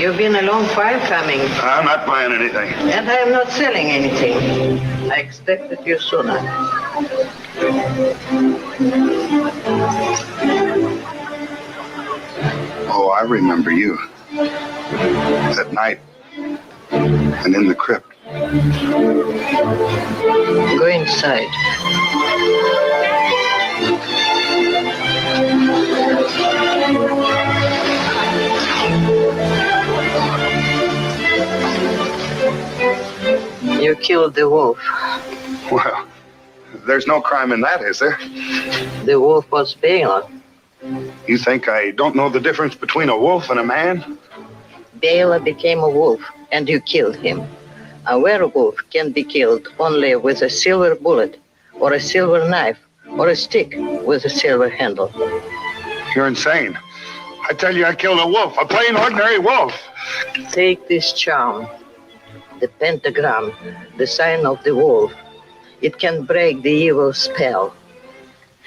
You've been a long while coming. I'm not buying anything. And I am not selling anything. I expected you sooner. Oh, I remember you. That night. And in the crypt. Go inside. You killed the wolf. Well, there's no crime in that, is there? The wolf was Bela. You think I don't know the difference between a wolf and a man? Bela became a wolf, and you killed him. A werewolf can be killed only with a silver bullet, or a silver knife, or a stick with a silver handle. You're insane. I tell you, I killed a wolf, a plain, ordinary wolf. Take this charm, the pentagram, the sign of the wolf. It can break the evil spell.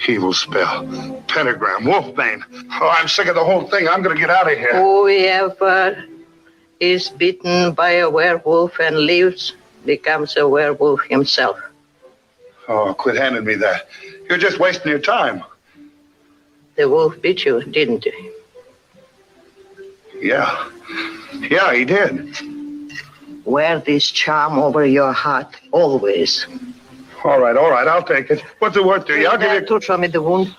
Evil spell. Pentagram, wolfbane. Oh, I'm sick of the whole thing. I'm going to get out of here. Whoever is bitten by a werewolf and lives becomes a werewolf himself. Oh, quit handing me that. You're just wasting your time. The wolf bit you, didn't he? Yeah. Yeah, he did. Wear this charm over your heart always. All right, I'll take it. What's it worth to you? I'll give you... to show me the wound?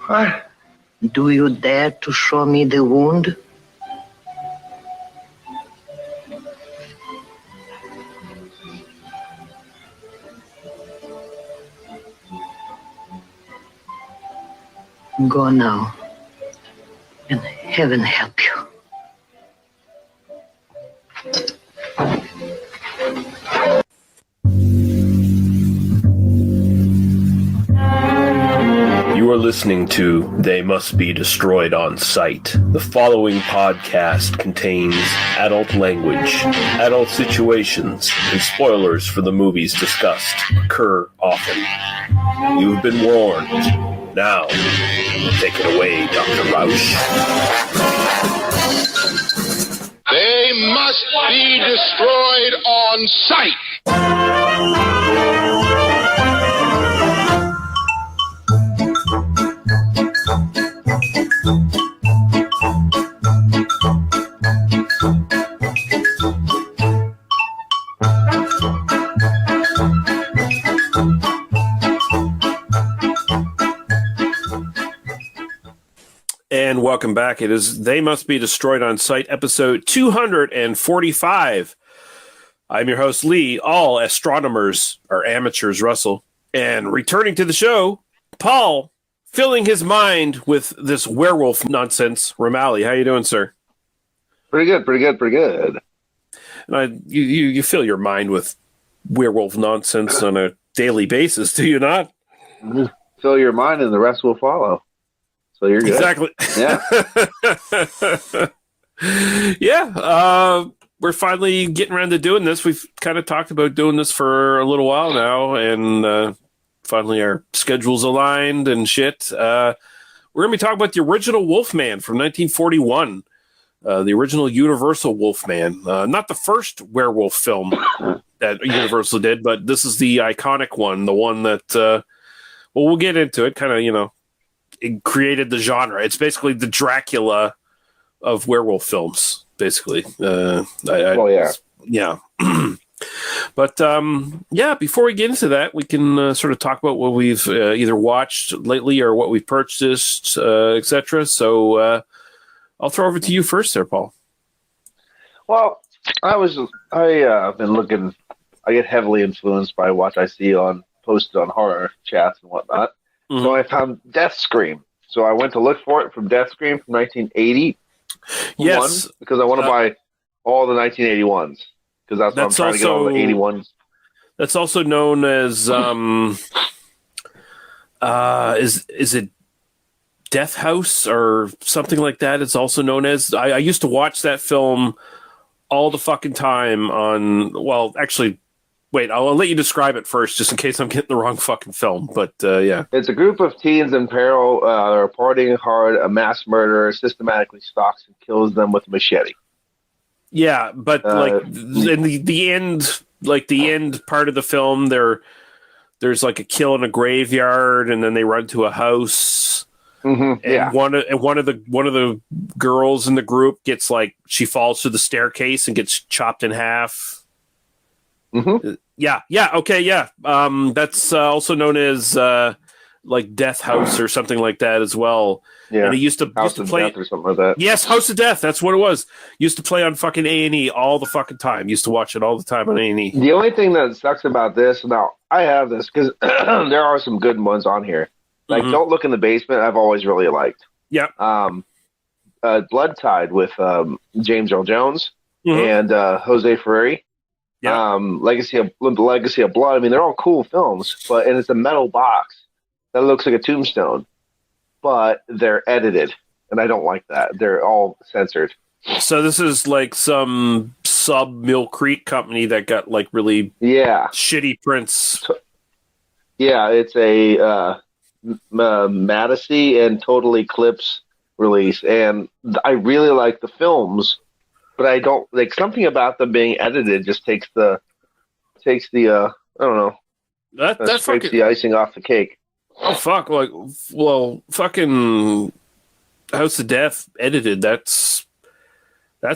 What? Do you dare to show me the wound? Go now, and heaven help you. You are listening to They Must Be Destroyed on Sight. The following podcast contains adult language, adult situations, and spoilers for the movies discussed occur often. You've been warned. Now, take it away, Dr. Rausch. They must be destroyed on sight. And welcome back. It is They Must Be Destroyed on Sight, episode 245. I'm your host, Lee. All astronomers are amateurs, Russell. And returning to the show, Paul, filling his mind with this werewolf nonsense. Romali, how you doing, sir? Pretty good. And you fill your mind with werewolf nonsense on a daily basis, do you not? Fill your mind and the rest will follow. So you're good. Exactly. Yeah. Yeah. We're finally getting around to doing this. We've kind of talked about doing this for a little while now, and finally our schedules aligned and shit. We're going to be talking about the original Wolfman from 1941. The original Universal Wolfman. Not the first werewolf film that Universal did, but this is the iconic one. The one that, well, we'll get into it. Kind of, it created the genre. It's basically the Dracula of werewolf films, basically. Yeah. But, before we get into that, we can sort of talk about what we've either watched lately or what we've purchased, etc. So I'll throw over to you first there, Paul. Well, I've been looking, I get heavily influenced by what I see posted on horror chats and whatnot. Mm-hmm. So I found Death Scream. So I went to look for it from Death Scream from 1980. Yes. Because I want to buy all the 1981s. Because that's what I'm trying to get all the 81s. That's also known as, is it Death House or something like that? It's also known as. I used to watch that film all the fucking time on. Well, actually, wait. I'll let you describe it first, just in case I'm getting the wrong fucking film. But yeah, it's a group of teens in peril. They're partying hard. A mass murderer systematically stalks and kills them with a machete. Yeah, but like in the end, like the end part of the film, there's like a kill in a graveyard, and then they run to a house. Mm-hmm. And one of the girls in the group gets like she falls through the staircase and gets chopped in half. Mm-hmm. Okay. That's also known as like Death House or something like that as well. Yeah, and it used to play Death or something like that. Yes, House of Death. That's what it was. Used to play on fucking A&E all the fucking time. Used to watch it all the time on A&E. The only thing that sucks about this, now I have this because there are some good ones on here. Like Don't Look in the Basement, I've always really liked. Yeah. Blood Tide with James Earl Jones and Jose Ferreri. Yeah. Legacy of Blood. I mean, they're all cool films, and it's a metal box that looks like a tombstone, but they're edited, and I don't like that. They're all censored. So this is like some sub Mill Creek company that got like really shitty prints. Yeah, it's a Madison and Total Eclipse release, and I really like the films, but I don't like something about them being edited. Just takes the I don't know. That scrapes fucking the icing off the cake. Oh fuck! Like, well, fucking House of Death edited. That's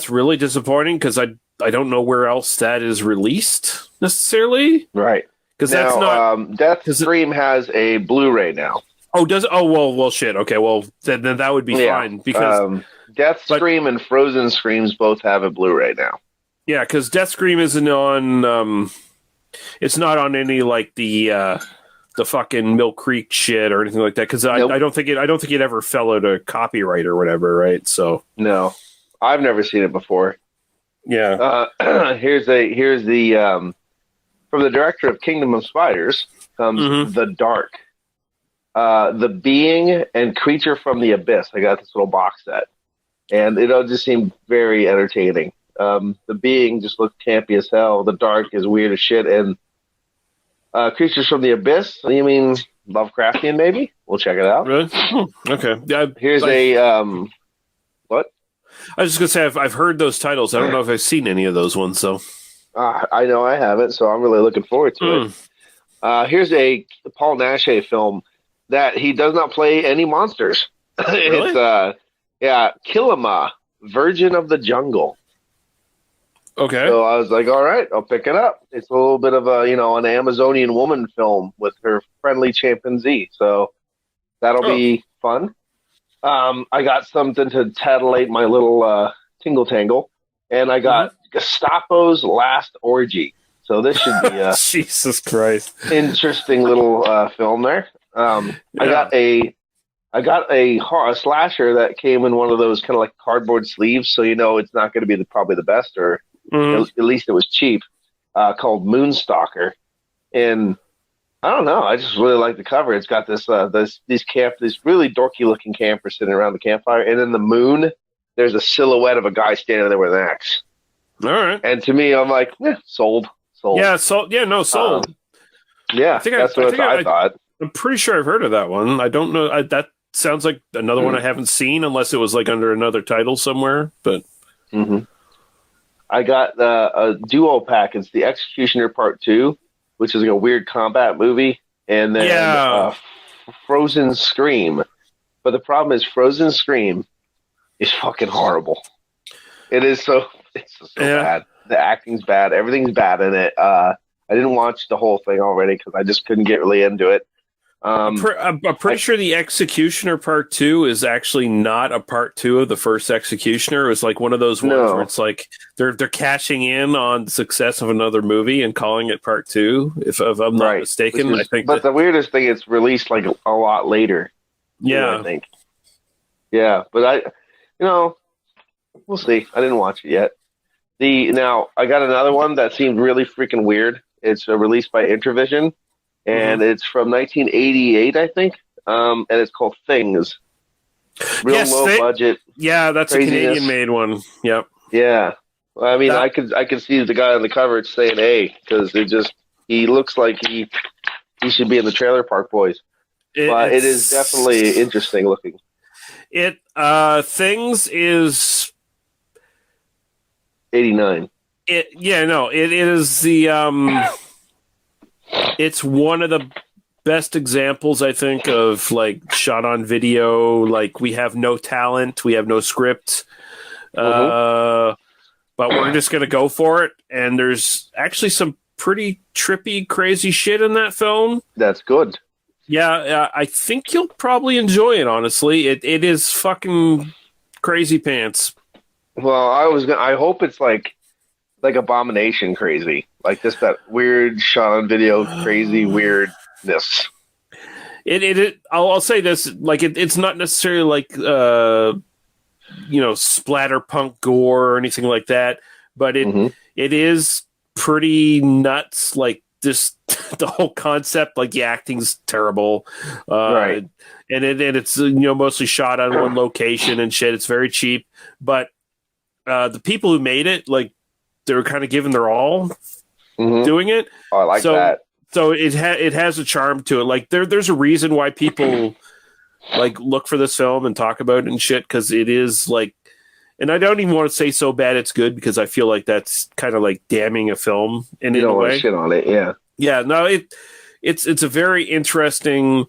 really disappointing because I don't know where else that is released necessarily. Right. Because that's not Death Stream has a Blu-ray now. Oh, does it? Oh, well, shit. Okay, well, then that would be fine because Death Scream and Frozen Screams both have a Blu-ray now. Yeah, because Death Scream isn't on. It's not on any like the fucking Mill Creek shit or anything like that. Because I don't think it ever fell out of copyright or whatever, right? So no, I've never seen it before. Yeah. Here's the from the director of Kingdom of Spiders comes The Dark. The Being and Creature from the Abyss. I got this little box set, and it all just seemed very entertaining. The Being just looked campy as hell. The Dark is weird as shit, and Creatures from the Abyss. You mean Lovecraftian? Maybe we'll check it out. Really? Okay. Yeah. Here's what? I was just gonna say I've heard those titles. I don't know if I've seen any of those ones. So I know I haven't. So I'm really looking forward to it. Here's a Paul Naschy film that he does not play any monsters. Really? It's Kilima, Virgin of the Jungle. Okay. So I was like, all right, I'll pick it up. It's a little bit of an Amazonian woman film with her friendly chimpanzee. So that'll be fun. I got something to titillate my little tingle tangle, and I got Gestapo's Last Orgy. So this should be a Jesus Christ interesting little film there. I got a slasher that came in one of those kind of like cardboard sleeves, so it's not going to be probably the best, or at least it was cheap. Called Moonstalker, and I don't know. I just really like the cover. It's got this really dorky looking camper sitting around the campfire, and in the moon, there's a silhouette of a guy standing there with an axe. All right. And to me, I'm like, sold. Yeah, sold. Yeah, no, sold. That's what I thought. I'm pretty sure I've heard of that one. I don't know. That sounds like another one I haven't seen, unless it was like under another title somewhere. But I got a duo pack. It's The Executioner Part 2, which is like a weird combat movie, and then Frozen Scream. But the problem is Frozen Scream is fucking horrible. It's so bad. The acting's bad. Everything's bad in it. I didn't watch the whole thing already because I just couldn't get really into it. I'm pretty sure The Executioner Part 2 is actually not a Part 2 of the first Executioner. It was like one of those ones where it's like they're cashing in on the success of another movie and calling it Part 2, if I'm not mistaken. But the weirdest thing, it's released like a lot later. Yeah. I think. Yeah, but we'll see. I didn't watch it yet. Now, I got another one that seemed really freaking weird. It's released by Intervision. And it's from 1988, I think, and it's called Things. Real low budget. Yeah, that's craziness. A Canadian-made one. Yep. Yeah. Well, I mean, I could see the guy on the cover saying "A" because he looks like he should be in the Trailer Park Boys. But it is definitely interesting looking. Things is. '89. It is the it's one of the best examples, I think, of like shot on video. Like, we have no talent, we have no script, but we're just gonna go for it. And there's actually some pretty trippy, crazy shit in that film. That's good. Yeah, I think you'll probably enjoy it. Honestly, it is fucking crazy pants. Well, I hope it's like Abomination crazy, like just that weird shot on video crazy weirdness. I'll say this, like it's not necessarily like splatterpunk gore or anything like that, but it is pretty nuts. Like this, the whole concept, like the acting's terrible, right? And it's mostly shot on one location and shit. It's very cheap, but the people who made it, like, they were kind of giving their all doing it. Oh, I like that. So it has a charm to it. Like there's a reason why people like look for this film and talk about it and shit, because it is like, and I don't even want to say so bad it's good, because I feel like that's kind of like damning a film in a way. Shit on it, yeah. Yeah, no, it's a very interesting,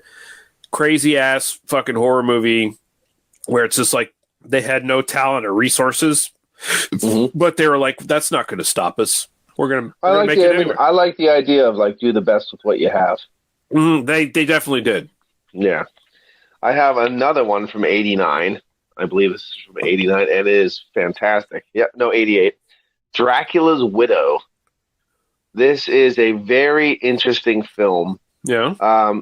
crazy ass fucking horror movie where it's just like they had no talent or resources, but they were like, that's not going to stop us. We're gonna make it anyway. I like the idea of like do the best with what you have. They definitely did. Yeah. I have another one from '89. I believe this is from '89, and it is fantastic. Yeah, no, '88. Dracula's Widow. This is a very interesting film. Yeah.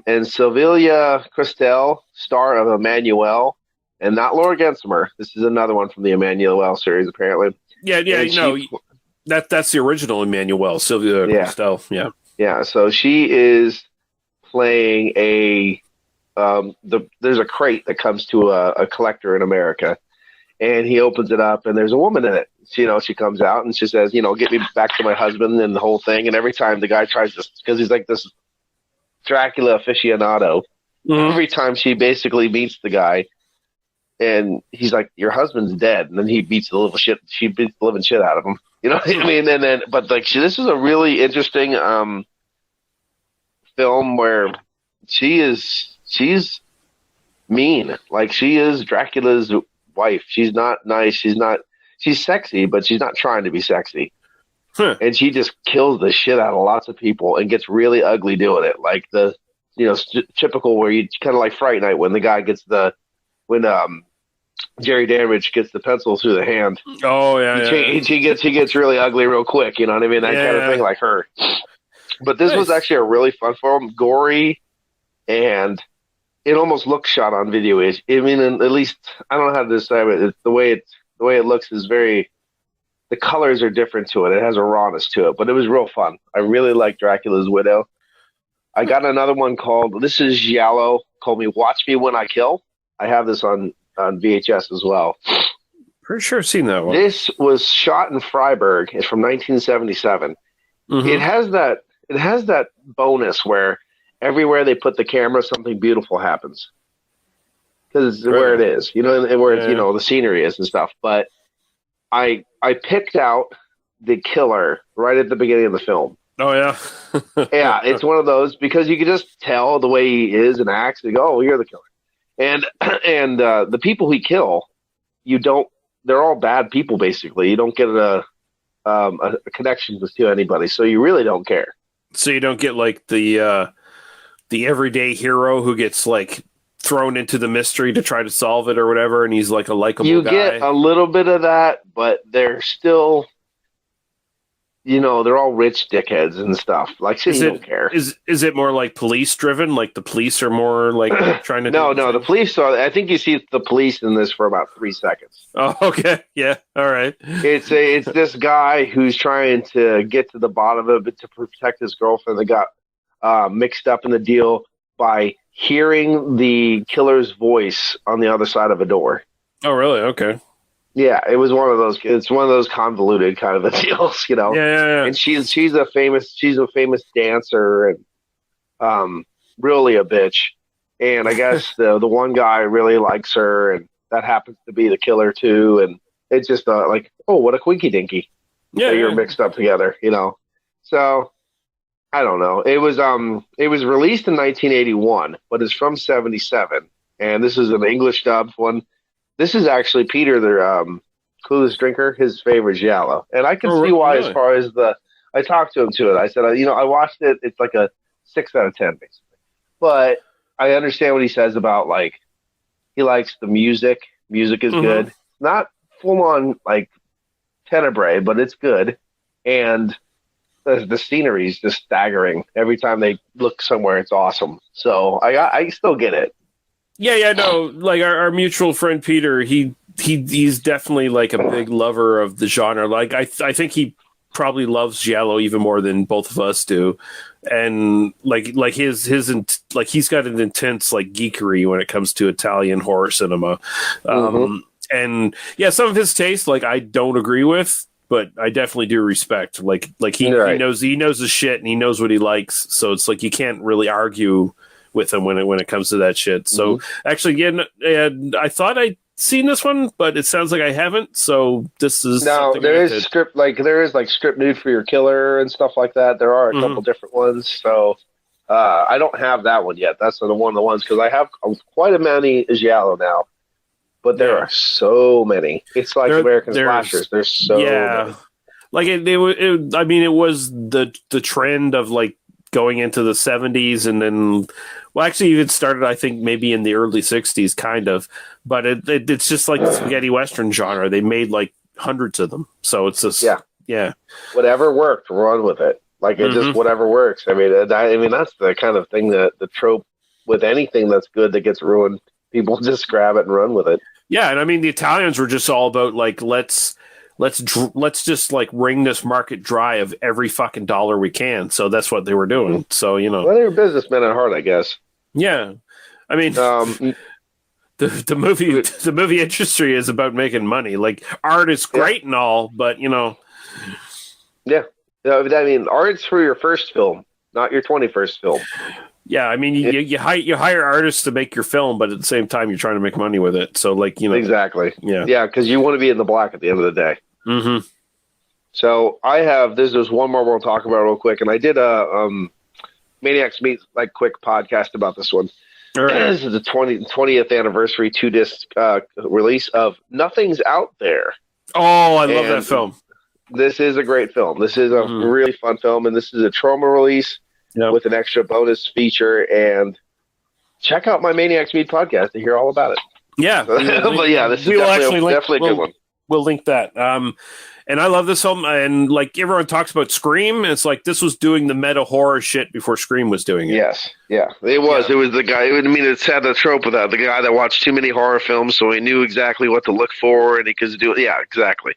And Sylvia Kristel, star of Emmanuel, and not Laura Gensimer. This is another one from the Emmanuel series, apparently. Yeah, that's the original Emmanuel, Sylvia Kristel. Yeah. Yeah, so she is playing there's a crate that comes to a collector in America, and he opens it up, and there's a woman in it. She comes out, and she says, get me back to my husband, and the whole thing. And every time the guy tries to, because he's like this Dracula aficionado, every time she basically meets the guy, and he's like, your husband's dead, and then she beats the living shit out of him. You know what I mean? And then, but like, this is a really interesting film where she's mean. Like, she is Dracula's wife. She's not nice. She's sexy, but she's not trying to be sexy. And she just kills the shit out of lots of people and gets really ugly doing it. Like the, typical where you kind of like Fright Night when the guy gets when Jerry Damage gets the pencil through the hand. Oh yeah, he gets really ugly real quick. You know what I mean? That kind of thing, like her. But this was actually a really fun film, gory, and it almost looks shot on video. I mean, at least I don't know how to describe it. The way it looks is very. The colors are different to it. It has a rawness to it, but it was real fun. I really like Dracula's Widow. I got another one called. This is Giallo. Called me Watch Me When I Kill. I have this on VHS as well. Pretty sure I've seen that one. This was shot in Freiburg. It's from 1977. It has that bonus where everywhere they put the camera, something beautiful happens. Because it's where it is, and where it's, the scenery is and stuff. But I picked out the killer right at the beginning of the film. Oh yeah, yeah. It's one of those because you can just tell the way he is and acts. You go, oh, you're the killer. And the people he kill, they're all bad people basically. You don't get a connection to anybody, so you really don't care. So you don't get like the everyday hero who gets like thrown into the mystery to try to solve it or whatever, and he's like a likable guy. You get a little bit of that, but they're still, they're all rich dickheads and stuff. Like, you don't care. Is it more like police driven? Like the police are more like trying to? No. The police are. I think you see the police in this for about 3 seconds. Oh, okay, yeah, all right. It's this guy who's trying to get to the bottom of it to protect his girlfriend that got mixed up in the deal by hearing the killer's voice on the other side of a door. Oh, really? Okay. Yeah, it was one of those. It's one of those convoluted kind of deals, Yeah. And she's a famous dancer and really a bitch. And I guess the one guy really likes her, and that happens to be the killer too. And it's just like, oh, what a quinky dinky. that you're mixed up together, you know. So I don't know. It was released in 1981, but it's from 77, and this is an English dubbed one. This is actually Peter, their Clueless Drinker. His favorite giallo, and I can see why. Really? As far as I talked to him to it. I said, I watched it. It's like a 6 out of 10, basically. But I understand what he says about like he likes the music. Music is good. Not full on like Tenebrae, but it's good, and the scenery is just staggering. Every time they look somewhere, it's awesome. So I still get it. Yeah, no. Like our mutual friend Peter, he's definitely like a big lover of the genre. Like I think he probably loves giallo even more than both of us do, and like his like he's got an intense like geekery when it comes to Italian horror cinema. And yeah, some of his taste like I don't agree with, but I definitely do respect. Like he knows his shit and he knows what he likes. So it's like you can't really argue with him when it comes to that shit. So actually, I thought I'd seen this one, but it sounds like I haven't. So this is there is script Nude for Your Killer and stuff like that. There are a couple different ones. So I don't have that one yet. That's one of the ones because I have quite a many giallo now. But there are so many. It's like American slashers. There's so many. Like it was the trend of like going into the 70s and then, well, actually even started I think maybe in the early 60s, kind of. But it's just like the spaghetti western genre. They made like hundreds of them. So it's just whatever worked, run with it. Like it just whatever works. I mean that's the kind of thing that the trope with anything that's good that gets ruined. People just grab it and run with it. Yeah, and I mean the Italians were just all about like let's just like wring this market dry of every fucking dollar we can. So that's what they were doing. So well, they were businessmen at heart, I guess. Yeah, I mean the movie industry is about making money. Like art is great and all, but yeah. I mean, art's for your first film, not your 21st film. Yeah, I mean, you hire artists to make your film, but at the same time, you're trying to make money with it. So, like, exactly. Yeah, because you want to be in the black at the end of the day. So I have there's one more we'll talk about real quick, and I did a Maniacs Meet like quick podcast about this one. This is the 20th anniversary 2-disc release of Nothing's Out There. Oh, I love that film. This is a great film. This is a really fun film, and this is a trauma release. With an extra bonus feature, and check out my Maniacs Meet podcast to hear all about it. Yeah, but this is definitely a good one. We'll link that. And I love this film, and like everyone talks about Scream, it's like this was doing the meta horror shit before Scream was doing it. Yes, it was. Yeah. It was the guy. I mean, it's had the trope of that the guy that watched too many horror films, so he knew exactly what to look for, and he could do it. Yeah, exactly.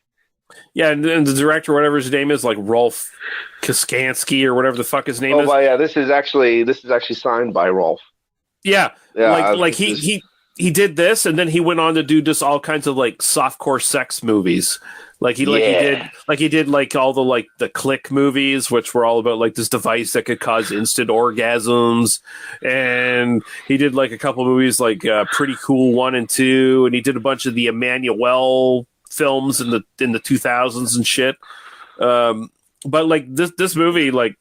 Yeah, and the director, whatever his name is, like Rolf Kaskansky or whatever the fuck his name is. Oh, yeah, this is actually signed by Rolf. Yeah, like he did this, and then he went on to do just all kinds of like softcore sex movies. He did all the Click movies, which were all about like this device that could cause instant orgasms, and he did like a couple movies like Pretty Cool 1 and 2, and he did a bunch of the Emmanuel films in the 2000s and shit. But like this movie, like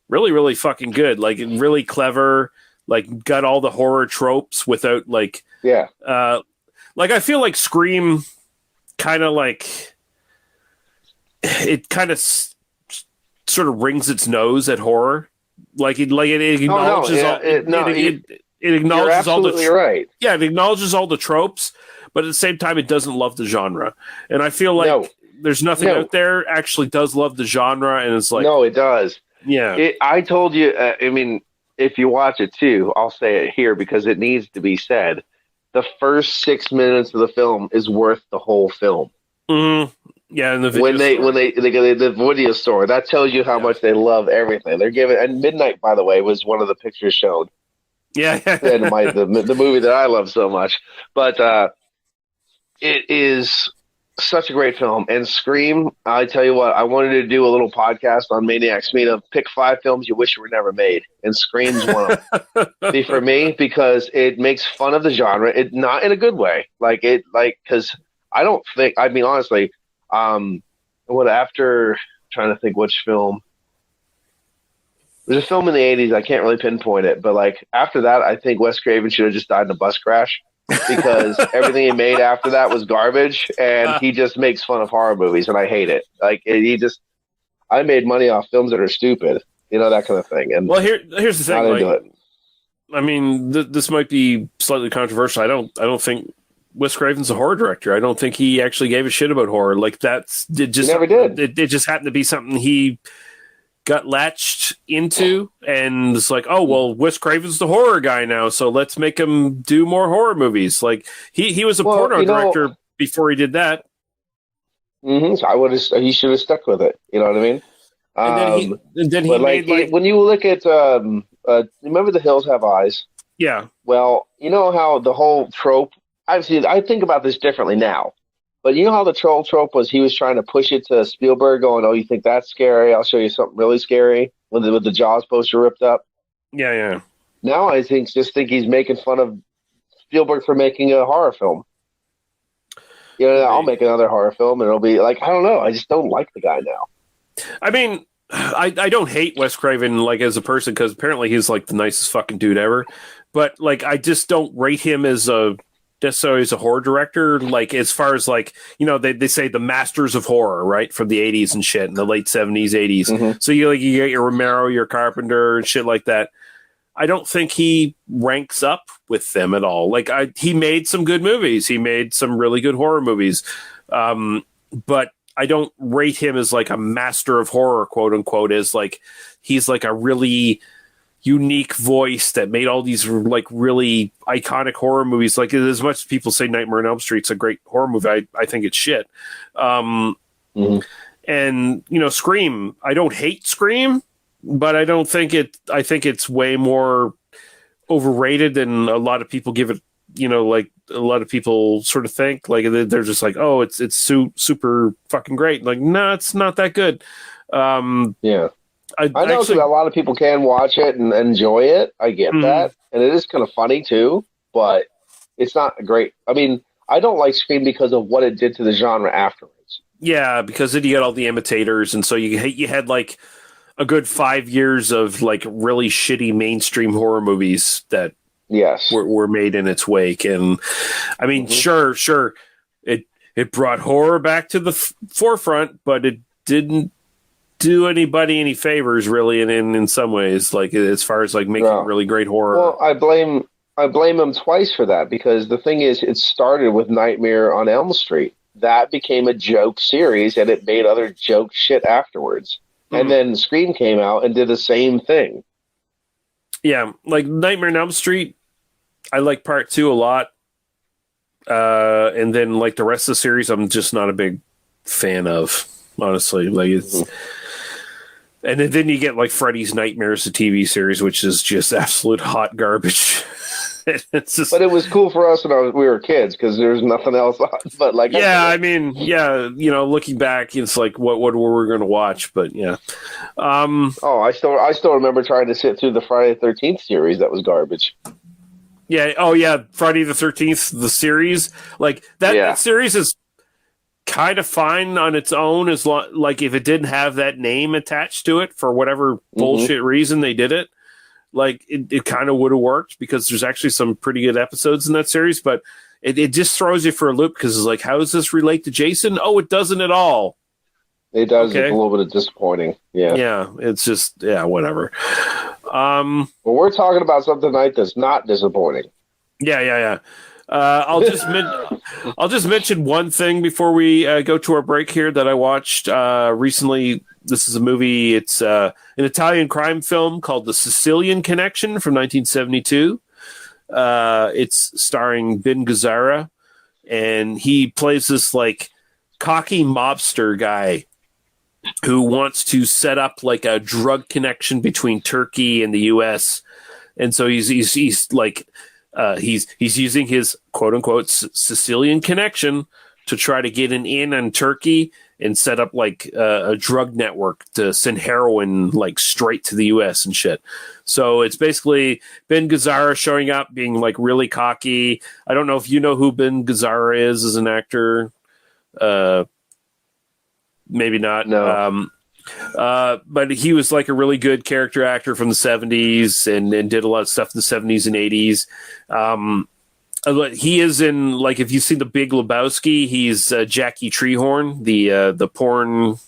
really, really fucking good. Like really clever. Like got all the horror tropes without like like I feel like Scream kind of like it kind of sort of rings its nose at horror. Like it acknowledges it acknowledges all the right. Yeah, it acknowledges all the tropes, but at the same time it doesn't love the genre. And I feel like there's nothing out there actually does love the genre, and it's like no, it does. Yeah, I told you. I mean, if you watch it too, I'll say it here because it needs to be said. The first 6 minutes of the film is worth the whole film. Mm-hmm. Yeah, and when they go to the video store, that tells you how much they love everything. They're giving, and Midnight, by the way, was one of the pictures shown. Yeah, and the movie that I love so much, but it is such a great film. And Scream, I tell you what, I wanted to do a little podcast on Maniacs Meet of pick 5 films you wish were never made, and Scream's one of them. For me, because it makes fun of the genre, it not in a good way, because I don't think. I mean, honestly, trying to think which film. There's a film in the 80s, I can't really pinpoint it, but like after that, I think Wes Craven should have just died in a bus crash because everything he made after that was garbage, and he just makes fun of horror movies, and I hate it. Like I made money off films that are stupid, that kind of thing. And well, here's the thing. I mean, this might be slightly controversial. I don't think Wes Craven's a horror director. I don't think he actually gave a shit about horror. Like he never did. It just happened to be something he got latched into, and it's like, oh well, Wes Craven's the horror guy now, so let's make him do more horror movies. Like he was a porno director before he did that. Mm-hmm. He should have stuck with it. You know what I mean? And then he made when you look at remember The Hills Have Eyes? Yeah. Well, you know how the whole trope. I think about this differently now. But you know how the troll trope was? He was trying to push it to Spielberg, going, "Oh, you think that's scary? I'll show you something really scary." With the Jaws poster ripped up. Yeah. Now I think he's making fun of Spielberg for making a horror film. I'll make another horror film, and it'll be like, I don't know. I just don't like the guy now. I mean, I don't hate Wes Craven like as a person because apparently he's like the nicest fucking dude ever. But like, I just don't rate him as necessarily as a horror director, like as far as like, they say the masters of horror, right? From the 80s and shit, in the late 70s, 80s. Mm-hmm. So you get your Romero, your Carpenter and shit like that. I don't think he ranks up with them at all. Like he made some good movies. He made some really good horror movies. But I don't rate him as like a master of horror, quote unquote, as like, he's like a really unique voice that made all these like really iconic horror movies. Like as much as people say Nightmare on Elm Street's a great horror movie, I think it's shit. And Scream, I don't hate Scream, but I don't think I think it's way more overrated than a lot of people give it. Like a lot of people sort of think, like they're just like, oh, it's super fucking great. Like, no, it's not that good. Yeah. I know actually, a lot of people can watch it and enjoy it. I get that. And it is kind of funny too, but it's not great. I mean, I don't like Scream because of what it did to the genre afterwards. Yeah, because then you get all the imitators, and so you had like a good 5 years of like really shitty mainstream horror movies that were made in its wake. And I mean, sure, it brought horror back to the forefront, but it didn't do anybody any favors really, and in some ways, like as far as like making really great horror. Well, I blame him twice for that, because the thing is, it started with Nightmare on Elm Street. That became a joke series, and it made other joke shit afterwards. And then Scream came out and did the same thing. Yeah, like Nightmare on Elm Street, I like part 2 a lot. And then like the rest of the series, I'm just not a big fan of, honestly. Like it's and then you get like Freddy's Nightmares, the TV series, which is just absolute hot garbage. It's just, but it was cool for us when we were kids because there's nothing else on. But like, looking back, it's like what were we going to watch? But yeah. I still remember trying to sit through the Friday the 13th series. That was garbage. Yeah. Oh yeah, Friday the 13th, the series. Like that series is kind of fine on its own, as like if it didn't have that name attached to it for whatever bullshit reason they did it, like it kind of would have worked, because there's actually some pretty good episodes in that series, but it just throws you for a loop because it's like, how does this relate to Jason? Oh, it doesn't at all. It does. Okay. It's a little bit of disappointing. Yeah, it's just whatever. Well, we're talking about something tonight that's not disappointing. Yeah. I'll just mention one thing before we go to our break here that I watched recently. This is a movie. It's an Italian crime film called The Sicilian Connection from 1972. It's starring Ben Gazzara, and he plays this like cocky mobster guy who wants to set up like a drug connection between Turkey and the U.S. And so he's like. He's using his quote unquote Sicilian connection to try to get an in on Turkey and set up like a drug network to send heroin like straight to the U.S. and shit. So it's basically Ben Gazzara showing up, being like really cocky. I don't know if you know who Ben Gazzara is as an actor. maybe not. No. But he was like a really good character actor from the 70s and did a lot of stuff in the 70s and 80s. He is in, like, if you've seen The Big Lebowski, he's Jackie Treehorn, the porn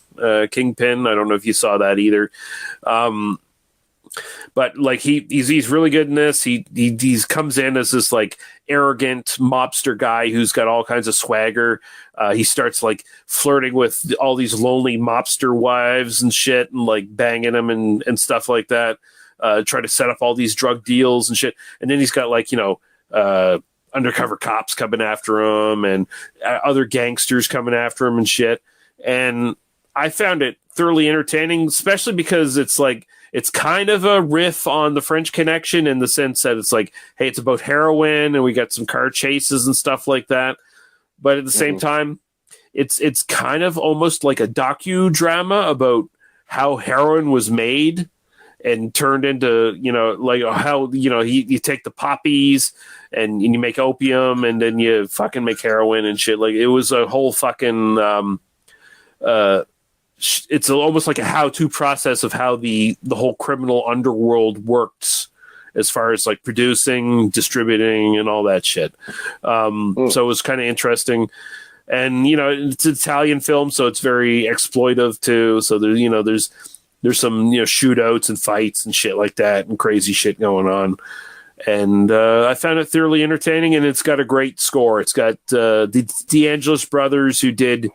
kingpin. I don't know if you saw that either. But like he's really good in this. He comes in as this like arrogant mobster guy who's got all kinds of swagger. He starts like flirting with all these lonely mobster wives and shit, and like banging them and stuff like that. Try to set up all these drug deals and shit. And then he's got like undercover cops coming after him and other gangsters coming after him and shit. And I found it thoroughly entertaining, especially because it's like, it's kind of a riff on the French Connection in the sense that it's like, hey, it's about heroin and we got some car chases and stuff like that. But at the same time, it's kind of almost like a docudrama about how heroin was made and turned into, like how, you take the poppies and you make opium and then you fucking make heroin and shit. Like it was a whole fucking, it's almost like a how-to process of how the whole criminal underworld works as far as like producing, distributing, and all that shit. So it was kind of interesting. And, it's an Italian film, so it's very exploitive too. So there's some, shootouts and fights and shit like that and crazy shit going on. And I found it thoroughly entertaining, and it's got a great score. It's got the DeAngelis brothers who did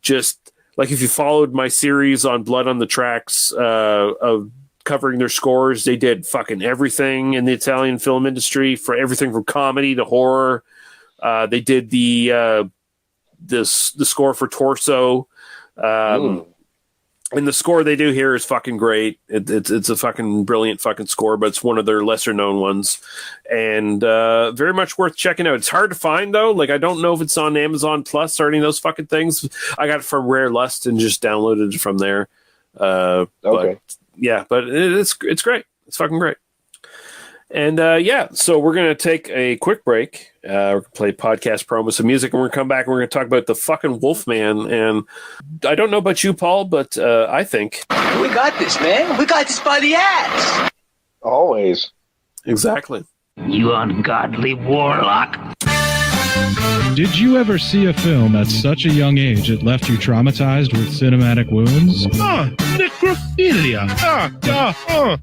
just, like if you followed my series on Blood on the Tracks of covering their scores, they did fucking everything in the Italian film industry, for everything from comedy to horror. They did the score for Torso. And the score they do here is fucking great. It's a fucking brilliant fucking score, but it's one of their lesser known ones, and very much worth checking out. It's hard to find though. Like I don't know if it's on Amazon Plus or any of those fucking things. I got it from Rare Lust and just downloaded it from there. Okay. But it's great. It's fucking great. And so we're going to take a quick break. We're going to play podcast promo, some music, and we're going to come back and we're going to talk about the fucking Wolfman. And I don't know about you, Paul, but I think... We got this, man. We got this by the ass. Always. Exactly. You ungodly warlock. Did you ever see a film at such a young age it left you traumatized with cinematic wounds? Necrophilia.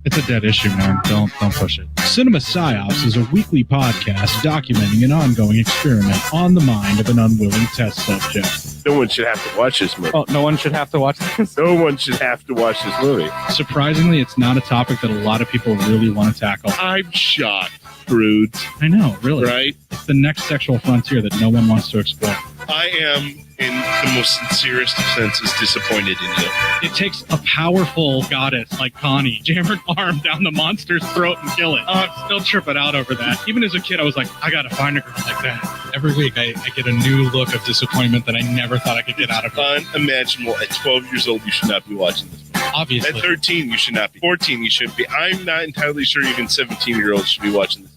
It's a dead issue, man. Don't push it. Cinema Psyops is a weekly podcast documenting an ongoing experiment on the mind of an unwilling test subject. No one should have to watch this movie. Oh, no one should have to watch this? No one should have to watch this movie. Surprisingly, it's not a topic that a lot of people really want to tackle. I'm shocked, Prudes. I know, really. Right? It's the next sexual frontier that no one wants to explore. I am, in the most sincerest of senses, disappointed in you. It takes a powerful goddess like Connie, jam her arm down the monster's throat and kill it. I'm still tripping out over that. Even as a kid, I was like, I gotta find a girl like that. Every week, I get a new look of disappointment that I never thought I could get out of. Unimaginable. At 12 years old, you should not be watching this movie. Obviously. At 13, you should not be. 14, you should be. I'm not entirely sure even 17-year-olds should be watching this.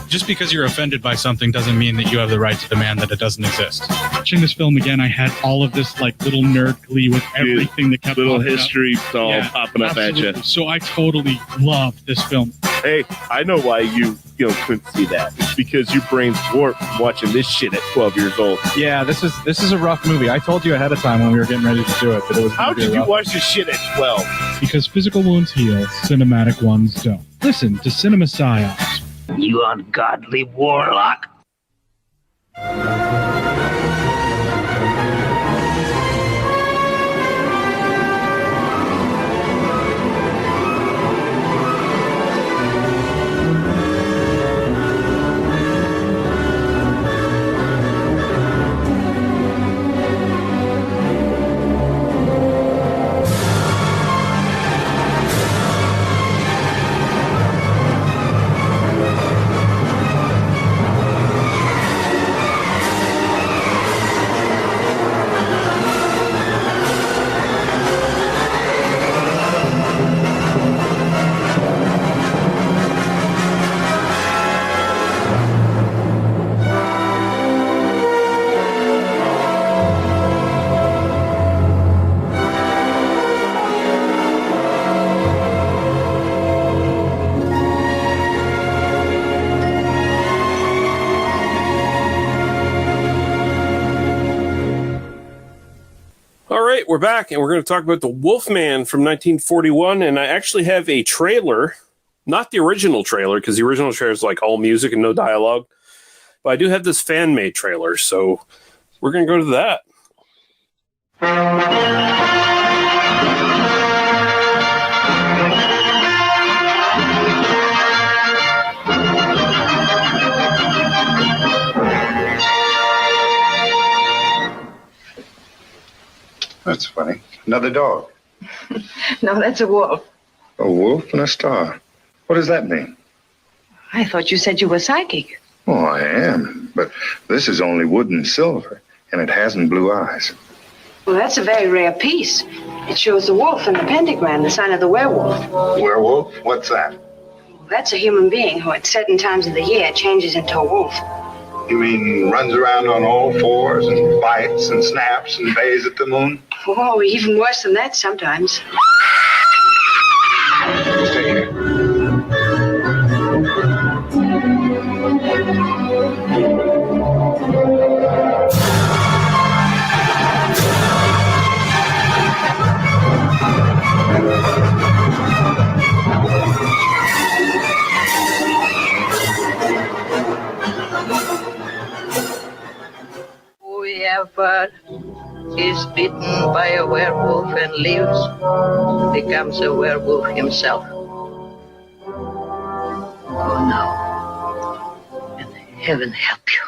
Just because you're offended by something doesn't mean that you have the right to demand that it doesn't exist. Watching this film again, I had all of this like little nerd glee with everything that kept little popping history up. all popping up absolutely. at you. So I totally loved this film. Hey, I know why you couldn't see that. It's because your brain's warped from watching this shit at 12 years old. Yeah, this is a rough movie. I told you ahead of time when we were getting ready to do it that it was. How did you watch this shit at 12? Because physical wounds heal, cinematic ones don't. Listen to Cinema Psyops. You ungodly warlock. All right, we're back, and we're going to talk about The Wolfman from 1941, and I actually have a trailer, not the original trailer, because the original trailer is like all music and no dialogue, but I do have this fan-made trailer, so we're going to go to that. That's funny. Another dog. No, that's a wolf. A wolf and a star. What does that mean? I thought you said you were psychic. Oh, I am. But this is only wood and silver, and it hasn't blue eyes. Well, that's a very rare piece. It shows the wolf and the pentagram, the sign of the werewolf. Werewolf? What's that? That's a human being who at certain times of the year changes into a wolf. You mean runs around on all fours and bites and snaps and bays at the moon? Oh, even worse than that sometimes. Stay here. Whoever is bitten by a werewolf and lives becomes a werewolf himself. Go now, and heaven help you.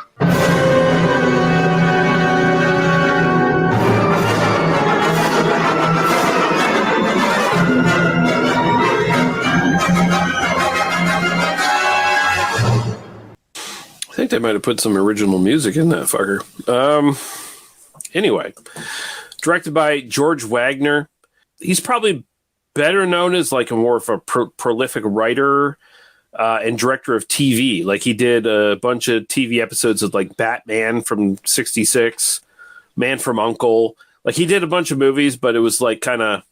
I think they might have put some original music in that fucker. Anyway, directed by George Waggner. He's probably better known as like a more of a prolific writer and director of TV. Like he did a bunch of TV episodes of like Batman from '66, Man from U.N.C.L.E. Like he did a bunch of movies, but it was like kind of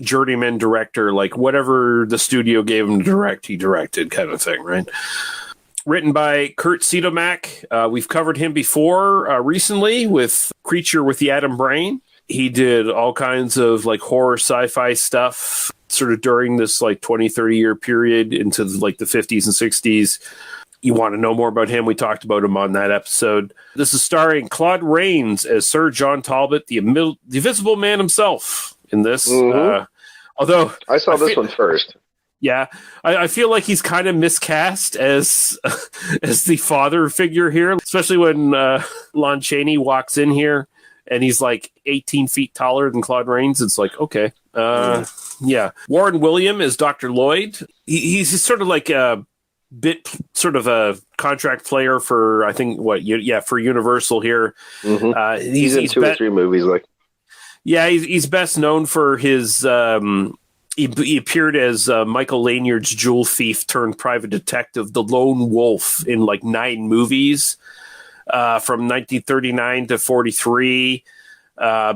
journeyman director, like whatever the studio gave him to direct, he directed kind of thing, right? Written by Kurt Sidomak. We've covered him before recently with Creature with the Atom Brain. He did all kinds of like horror sci-fi stuff sort of during this like 20, 30 year period into like the 50s and 60s. You want to know more about him? We talked about him on that episode. This is starring Claude Rains as Sir John Talbot, the Invisible Man himself in this. Mm-hmm. Although I saw this one first. Yeah, I feel like he's kind of miscast as the father figure here, especially when Lon Chaney walks in here and he's like 18 feet taller than Claude Rains. It's like, okay. Yeah. Warren William is Dr. Lloyd. He's sort of like a bit sort of a contract player for, I think, for Universal here. Mm-hmm. He's in two or three movies. Yeah, he's best known for his... He appeared as Michael Lanyard's jewel thief turned private detective, the Lone Wolf, in like 9 movies from 1939 to 43,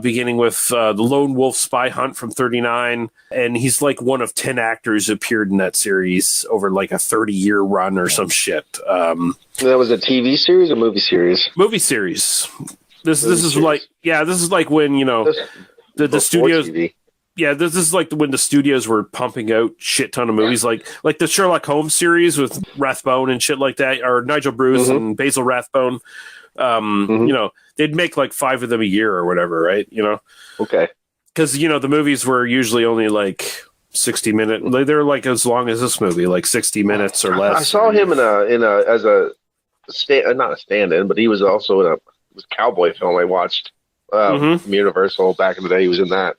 beginning with the Lone Wolf Spy Hunt from 39. And he's like one of 10 actors who appeared in that series over like a 30-year run or some shit. That was a TV series or movie series? Movie series. This is like when, you know, the studios... TV. Yeah, this is like when the studios were pumping out shit ton of movies, like the Sherlock Holmes series with Rathbone and shit like that, or Nigel Bruce and Basil Rathbone. You know, they'd make like 5 of them a year or whatever, right? You know, okay, because you know the movies were usually only like 60 minutes. They're like as long as this movie, like 60 minutes or less. I saw him in a as a not a stand-in, but he was also in a cowboy film I watched from Universal back in the day. He was in that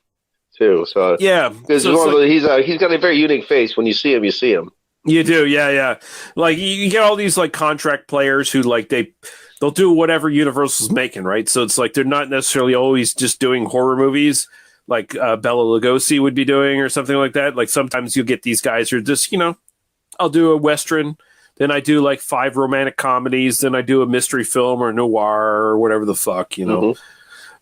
too. So yeah, because he's got a very unique face. When you see him, you see him. You do, yeah. Like you get all these like contract players who like they'll do whatever Universal's making, right? So it's like they're not necessarily always just doing horror movies like Bela Lugosi would be doing or something like that. Like sometimes you'll get these guys who are just, you know, I'll do a Western, then I do like 5 romantic comedies, then I do a mystery film or noir or whatever the fuck, you know.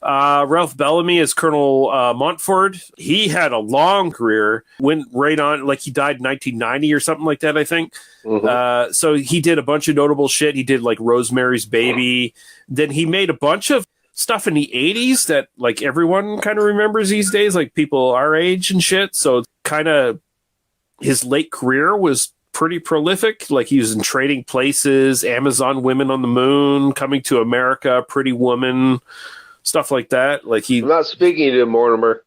Ralph Bellamy as Colonel Montford. He had a long career, went right on, like he died in 1990 or something like that, I think. So he did a bunch of notable shit. He did like Rosemary's Baby. Then he made a bunch of stuff in the 80s that like everyone kind of remembers these days, like people our age and shit. So kind of his late career was pretty prolific. Like he was in Trading Places, Amazon Women on the Moon, Coming to America, Pretty Woman, stuff like that. Like I'm not speaking to Mortimer.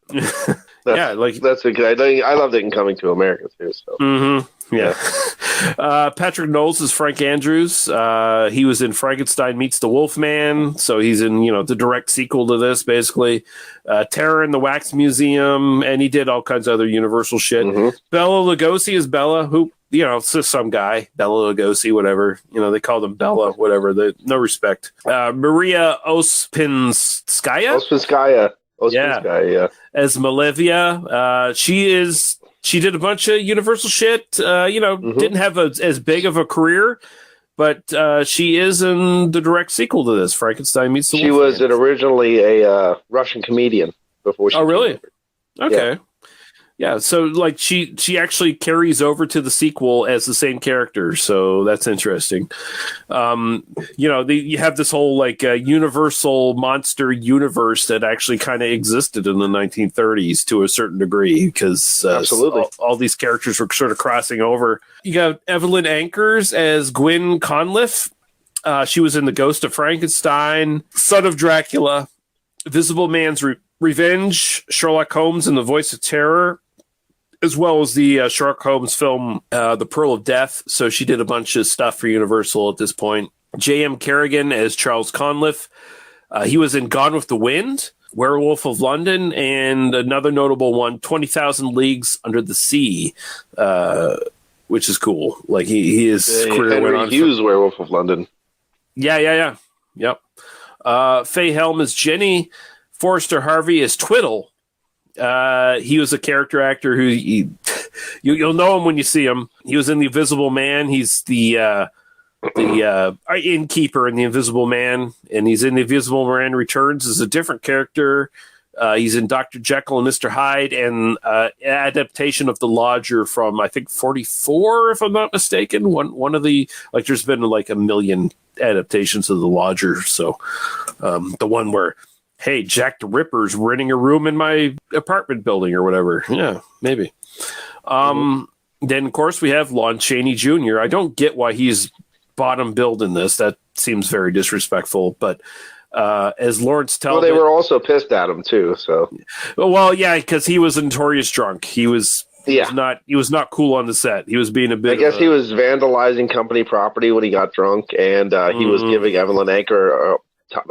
Yeah, like that's a good. I loved it in Coming to America too. So. Yeah. Patrick Knowles is Frank Andrews. He was in Frankenstein Meets the Wolfman, so he's in the direct sequel to this, basically. Terror in the Wax Museum, and he did all kinds of other Universal shit. Bela Lugosi is Bella, who it's just some guy, Bela Lugosi, whatever. They called him Bella, whatever. No respect. Maria Ospinskaya. Yeah, as Malevia. She did a bunch of Universal shit. Didn't have as big of a career, but she is in the direct sequel to this, Frankenstein Meets the Wolfman. She was originally a Russian comedian before she. Oh, really? Okay. Yeah, so like she actually carries over to the sequel as the same character, so that's interesting. You have this whole like Universal monster universe that actually kind of existed in the 1930s to a certain degree because absolutely all these characters were sort of crossing over. You got Evelyn Ankers as Gwyn Conliffe. She was in The Ghost of Frankenstein, Son of Dracula, Visible Man's Revenge, Sherlock Holmes and the Voice of Terror, as well as the Sherlock Holmes film, The Pearl of Death. So she did a bunch of stuff for Universal at this point. J.M. Kerrigan as Charles Conliffe. He was in Gone with the Wind, Werewolf of London, and another notable one, 20,000 Leagues Under the Sea, which is cool. Like his career went on. Hughes, Werewolf of London. Yeah. Yep. Faye Helm as Jenny. Forrester Harvey as Twiddle. He was a character actor who you'll know him when you see him. He was in The Invisible Man. He's the innkeeper in The Invisible Man, and he's in The Invisible Man Returns as a different character. He's in Dr. Jekyll and Mr. Hyde, and adaptation of The Lodger from I think 44, if I'm not mistaken. One of the there's been like a million adaptations of The Lodger. So the one where, hey, Jack the Ripper's renting a room in my apartment building or whatever. Yeah, maybe. Then, of course, we have Lon Chaney Jr. I don't get why he's bottom billed in this. That seems very disrespectful. But as Lawrence Talbot... Well, they were also pissed at him, too. So, well, yeah, because he was a notorious drunk. He was not cool on the set. He was being a bit... I guess he was vandalizing company property when he got drunk, and he was giving Evelyn Anker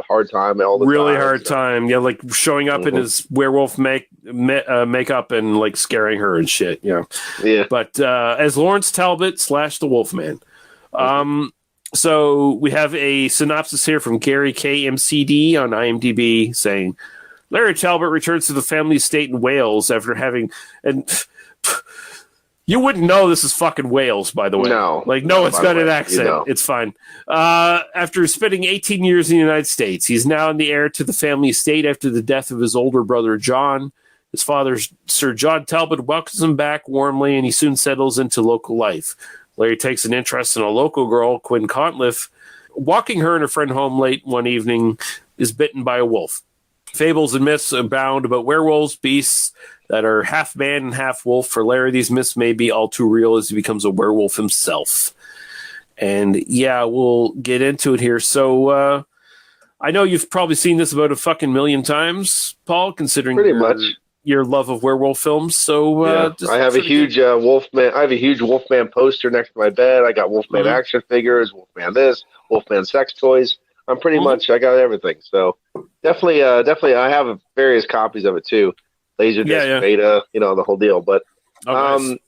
hard time all the really time. Hard time. Yeah, like showing up in his werewolf makeup and like scaring her and shit. Yeah. But as Lawrence Talbot / the Wolfman. So we have a synopsis here from Gary KMCD on IMDb saying Larry Talbot returns to the family estate in Wales after having you wouldn't know this is fucking Wales, by the way. No, it's got an accent. It's fine. After spending 18 years in the United States, he's now in the heir to the family estate after the death of his older brother, John. His father, Sir John Talbot, welcomes him back warmly, and he soon settles into local life. Larry takes an interest in a local girl, Gwyn Conliffe. Walking her and her friend home late one evening, is bitten by a wolf. Fables and myths abound about werewolves, beasts that are half man and half wolf. For Larry, these myths may be all too real as he becomes a werewolf himself. And yeah, we'll get into it here. So I know you've probably seen this about a fucking million times, Paul, considering your love of werewolf films. So I have a huge Wolfman. I have a huge Wolfman poster next to my bed. I got Wolfman action figures, Wolfman this, Wolfman sex toys. I'm pretty much, I got everything. So definitely, I have various copies of it too. Laserdisc, beta, the whole deal. But so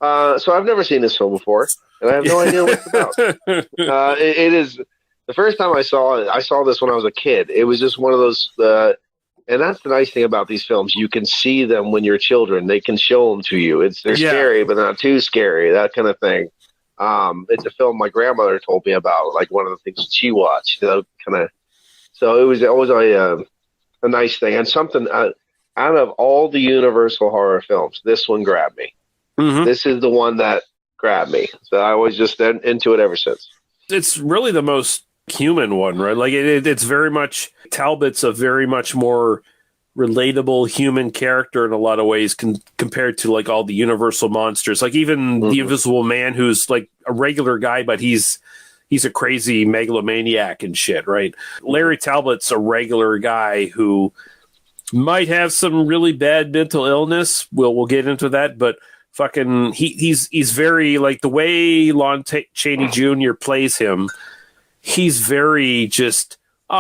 I've never seen this film before, and I have no idea what it's about. It is the first time I saw it. I saw this when I was a kid. It was just one of those, and that's the nice thing about these films. You can see them when you're children. They can show them to you. They're scary, but not too scary. That kind of thing. It's a film my grandmother told me about, like one of the things she watched. So it was always a nice thing, and something. Out of all the Universal horror films, this one grabbed me. This is the one that grabbed me. So I was just into it ever since. It's really the most human one, right? Like it's very much Talbot's a very much more relatable human character in a lot of ways compared to like all the Universal monsters. Like even the Invisible Man, who's like a regular guy, but he's a crazy megalomaniac and shit, right? Larry Talbot's a regular guy who might have some really bad mental illness. We'll get into that, but fucking he's very like the way Lon Chaney Jr. plays him. He's very just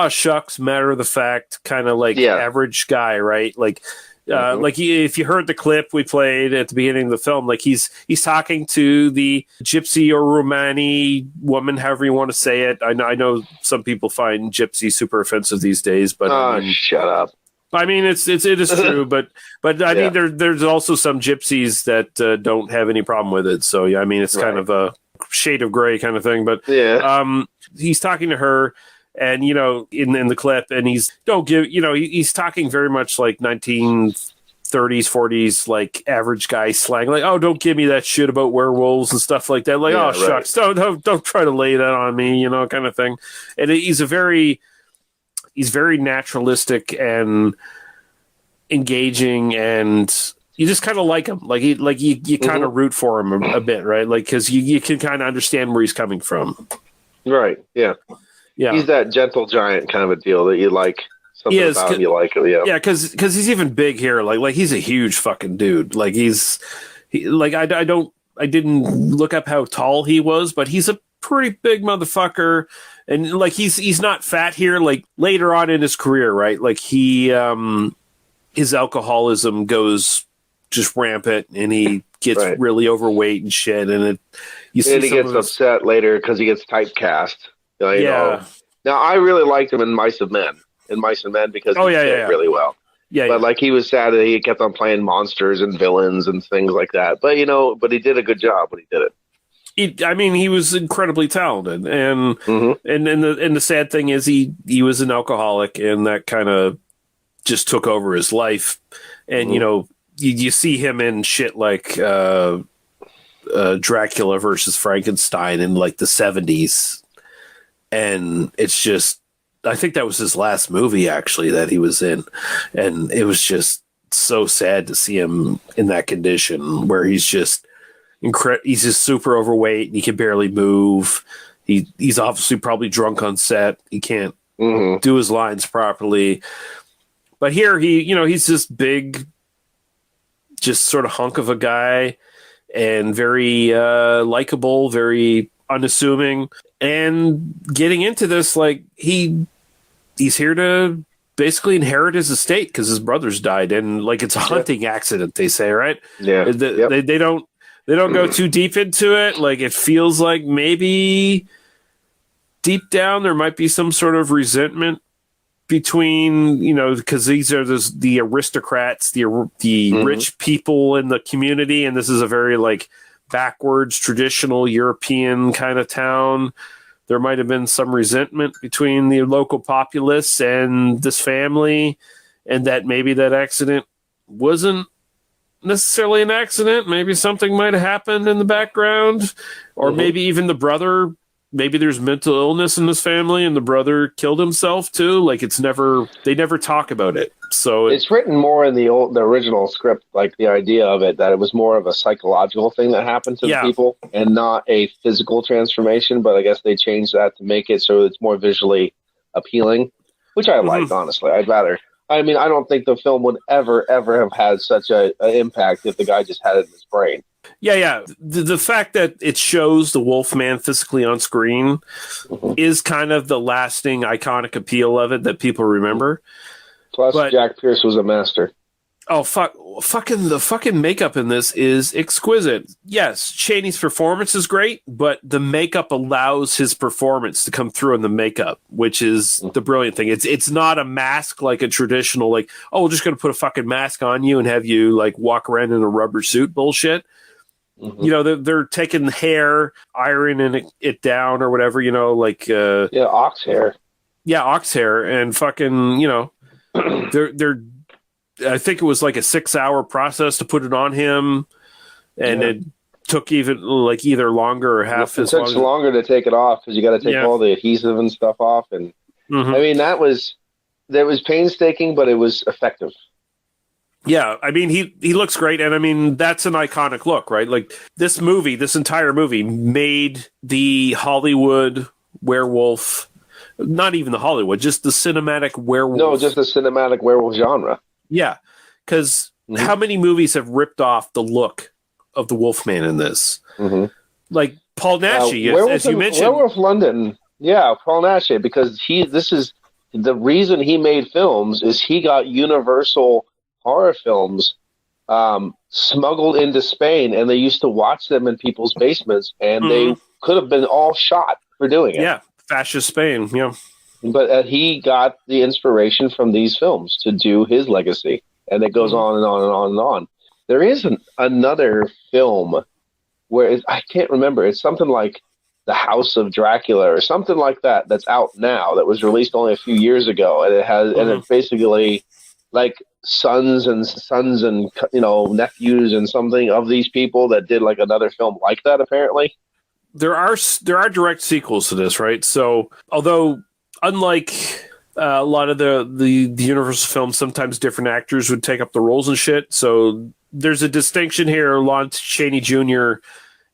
shucks, matter of the fact, kind of like average guy, right? Like if you heard the clip we played at the beginning of the film, like he's talking to the gypsy or Romani woman, however you want to say it. I know some people find gypsy super offensive these days, but shut up. I mean, it is true, but I mean, there's also some gypsies that don't have any problem with it. So yeah, I mean, it's kind of a shade of gray kind of thing. But he's talking to her, and in the clip, and he's talking very much like 1930s, 40s, like average guy slang, like, oh, don't give me that shit about werewolves and stuff like that. Like, shucks, don't try to lay that on me, kind of thing. And he's very naturalistic and engaging, and you just kind of like him. Like you kind of root for him a bit, right? Like because you can kind of understand where he's coming from. Right. Yeah. Yeah. He's that gentle giant kind of a deal that you like. Something about him you like. Yeah. Yeah. Because he's even big here. Like he's a huge fucking dude. Like I didn't look up how tall he was, but he's a pretty big motherfucker. And like he's not fat here. Like later on in his career, right? Like he his alcoholism goes just rampant, and he gets really overweight and shit. And he gets upset later because he gets typecast. Now I really liked him in Mice and Men. Because he did really well. But like he was sad that he kept on playing monsters and villains and things like that. But but he did a good job when he did it. He was incredibly talented, and the sad thing is he was an alcoholic, and that kind of just took over his life. And you see him in shit like Dracula versus Frankenstein in like the 70s, and it's just, I think that was his last movie actually that he was in, and it was just so sad to see him in that condition where he's just he's just super overweight and he can barely move. He's obviously probably drunk on set. He can't do his lines properly. But here he's this big, just sort of hunk of a guy, and very likable, very unassuming. And getting into this, like he's here to basically inherit his estate because his brothers died, and like it's a hunting accident, they say, right? Yeah. They don't go too deep into it. Like it feels like maybe deep down there might be some sort of resentment between, because these are the aristocrats, the rich people in the community, and this is a very like backwards traditional European kind of town. There might have been some resentment between the local populace and this family, and that maybe that accident wasn't necessarily an accident. Maybe something might have happened in the background, or maybe even the brother. Maybe there's mental illness in this family, and the brother killed himself too. Like they never talk about it. So it's written more in the original script, like the idea of it, that it was more of a psychological thing that happened to the people and not a physical transformation. But I guess they changed that to make it so it's more visually appealing, which I like, honestly. I don't think the film would ever have had such an impact if the guy just had it in his brain. Yeah. The fact that it shows the Wolfman physically on screen is kind of the lasting iconic appeal of it that people remember. Plus, Jack Pierce was a master. Oh, the fucking makeup in this is exquisite. Yes, Chaney's performance is great, but the makeup allows his performance to come through in the makeup, which is the brilliant thing. It's not a mask like a traditional, like, oh, we're just going to put a fucking mask on you and have you like walk around in a rubber suit bullshit. They're taking hair, ironing it down or whatever, like ox hair. Yeah, ox hair, and fucking, they're I think it was like a 6-hour process to put it on him, and it took even like either longer or half as long. It took longer to take it off because you got to take all the adhesive and stuff off. And I mean, that was painstaking, but it was effective. Yeah, I mean, he looks great, and I mean, that's an iconic look, right? Like, this entire movie made the Hollywood werewolf, not even the Hollywood, just the cinematic werewolf. No, just the cinematic werewolf genre. Yeah, because how many movies have ripped off the look of the Wolfman in this? Like, Paul Naschy, as you mentioned. Werewolf London, yeah, Paul Naschy, because this is the reason he made films is he got Universal horror films smuggled into Spain, and they used to watch them in people's basements, and they could have been all shot for doing it. Yeah, fascist Spain, yeah. But he got the inspiration from these films to do his legacy, and it goes on and on and on and on. There is another film where I can't remember. It's something like The House of Dracula or something like that that's out now that was released only a few years ago, and it has and it's basically like sons and nephews and something of these people that did like another film like that. Apparently, there are direct sequels to this, right? So, although unlike a lot of the Universal films, sometimes different actors would take up the roles and shit. So there's a distinction here. Lon Chaney Jr.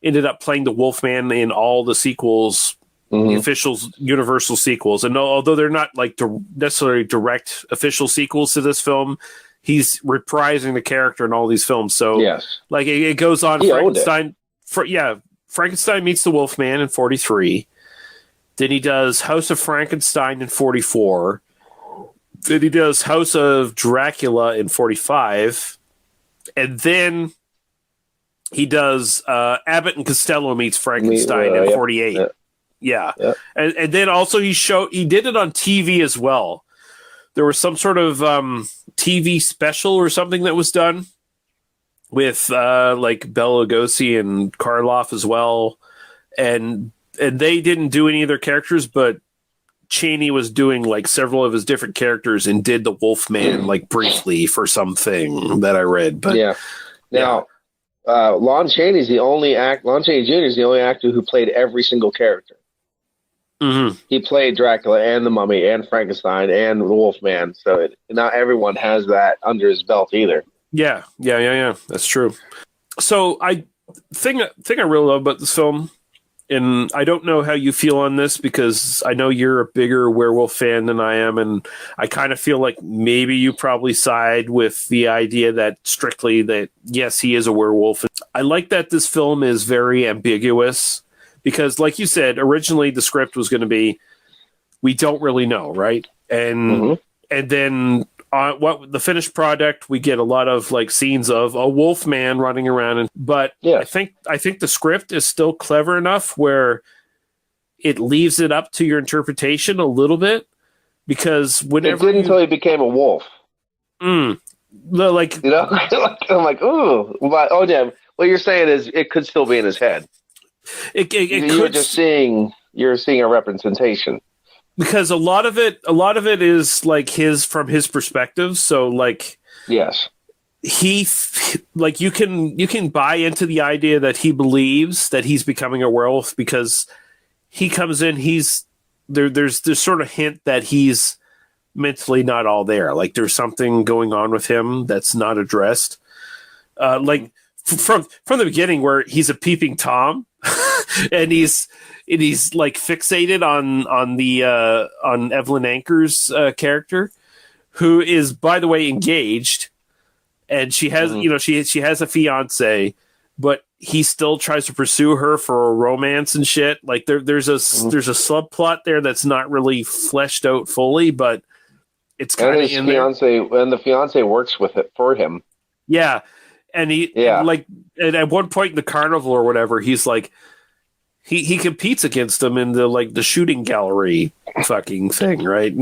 ended up playing the Wolfman in all the sequels. The official Universal sequels, and although they're not like necessarily direct official sequels to this film, he's reprising the character in all these films. So, like it goes on. Frankenstein, Frankenstein meets the Wolfman in 1943. Then he does House of Frankenstein in 1944. Then he does House of Dracula in 1945, and then he does Abbott and Costello meets Frankenstein in 1948. Yeah. And then also he did it on TV as well. There was some sort of TV special or something that was done with like Bela Lugosi and Karloff as well. And they didn't do any of their characters, but Chaney was doing like several of his different characters and did the Wolfman like briefly for something that I read. But now Lon Chaney Jr. is the only actor who played every single character. He played Dracula and the Mummy and Frankenstein and the Wolfman, so not everyone has that under his belt either. Yeah, that's true. So thing I really love about this film, and I don't know how you feel on this because I know you're a bigger werewolf fan than I am, and I kind of feel like maybe you probably side with the idea that strictly that yes, he is a werewolf. I like that this film is very ambiguous. Because, like you said, originally the script was going to be, we don't really know, right? And then the finished product, we get a lot of like scenes of a wolf man running around. But I think the script is still clever enough where it leaves it up to your interpretation a little bit. Because whenever it didn't until he became a wolf. Like I'm like, ooh, oh damn! What you're saying is it could still be in his head. You're seeing a representation because a lot of it is like from his perspective. So like, yes, he like you can buy into the idea that he believes that he's becoming a werewolf because he comes in. There's this sort of hint that he's mentally not all there. Like there's something going on with him that's not addressed. Like from the beginning where he's a peeping Tom. and he's like fixated on Evelyn Anker's character, who is, by the way, engaged, and she has she has a fiance, but he still tries to pursue her for a romance and shit. Like there's a subplot there that's not really fleshed out fully, but it's kind of in fiance, and the fiance works with it for him. Yeah, and and at one point in the carnival or whatever, he's like. He competes against them in the shooting gallery fucking thing, right?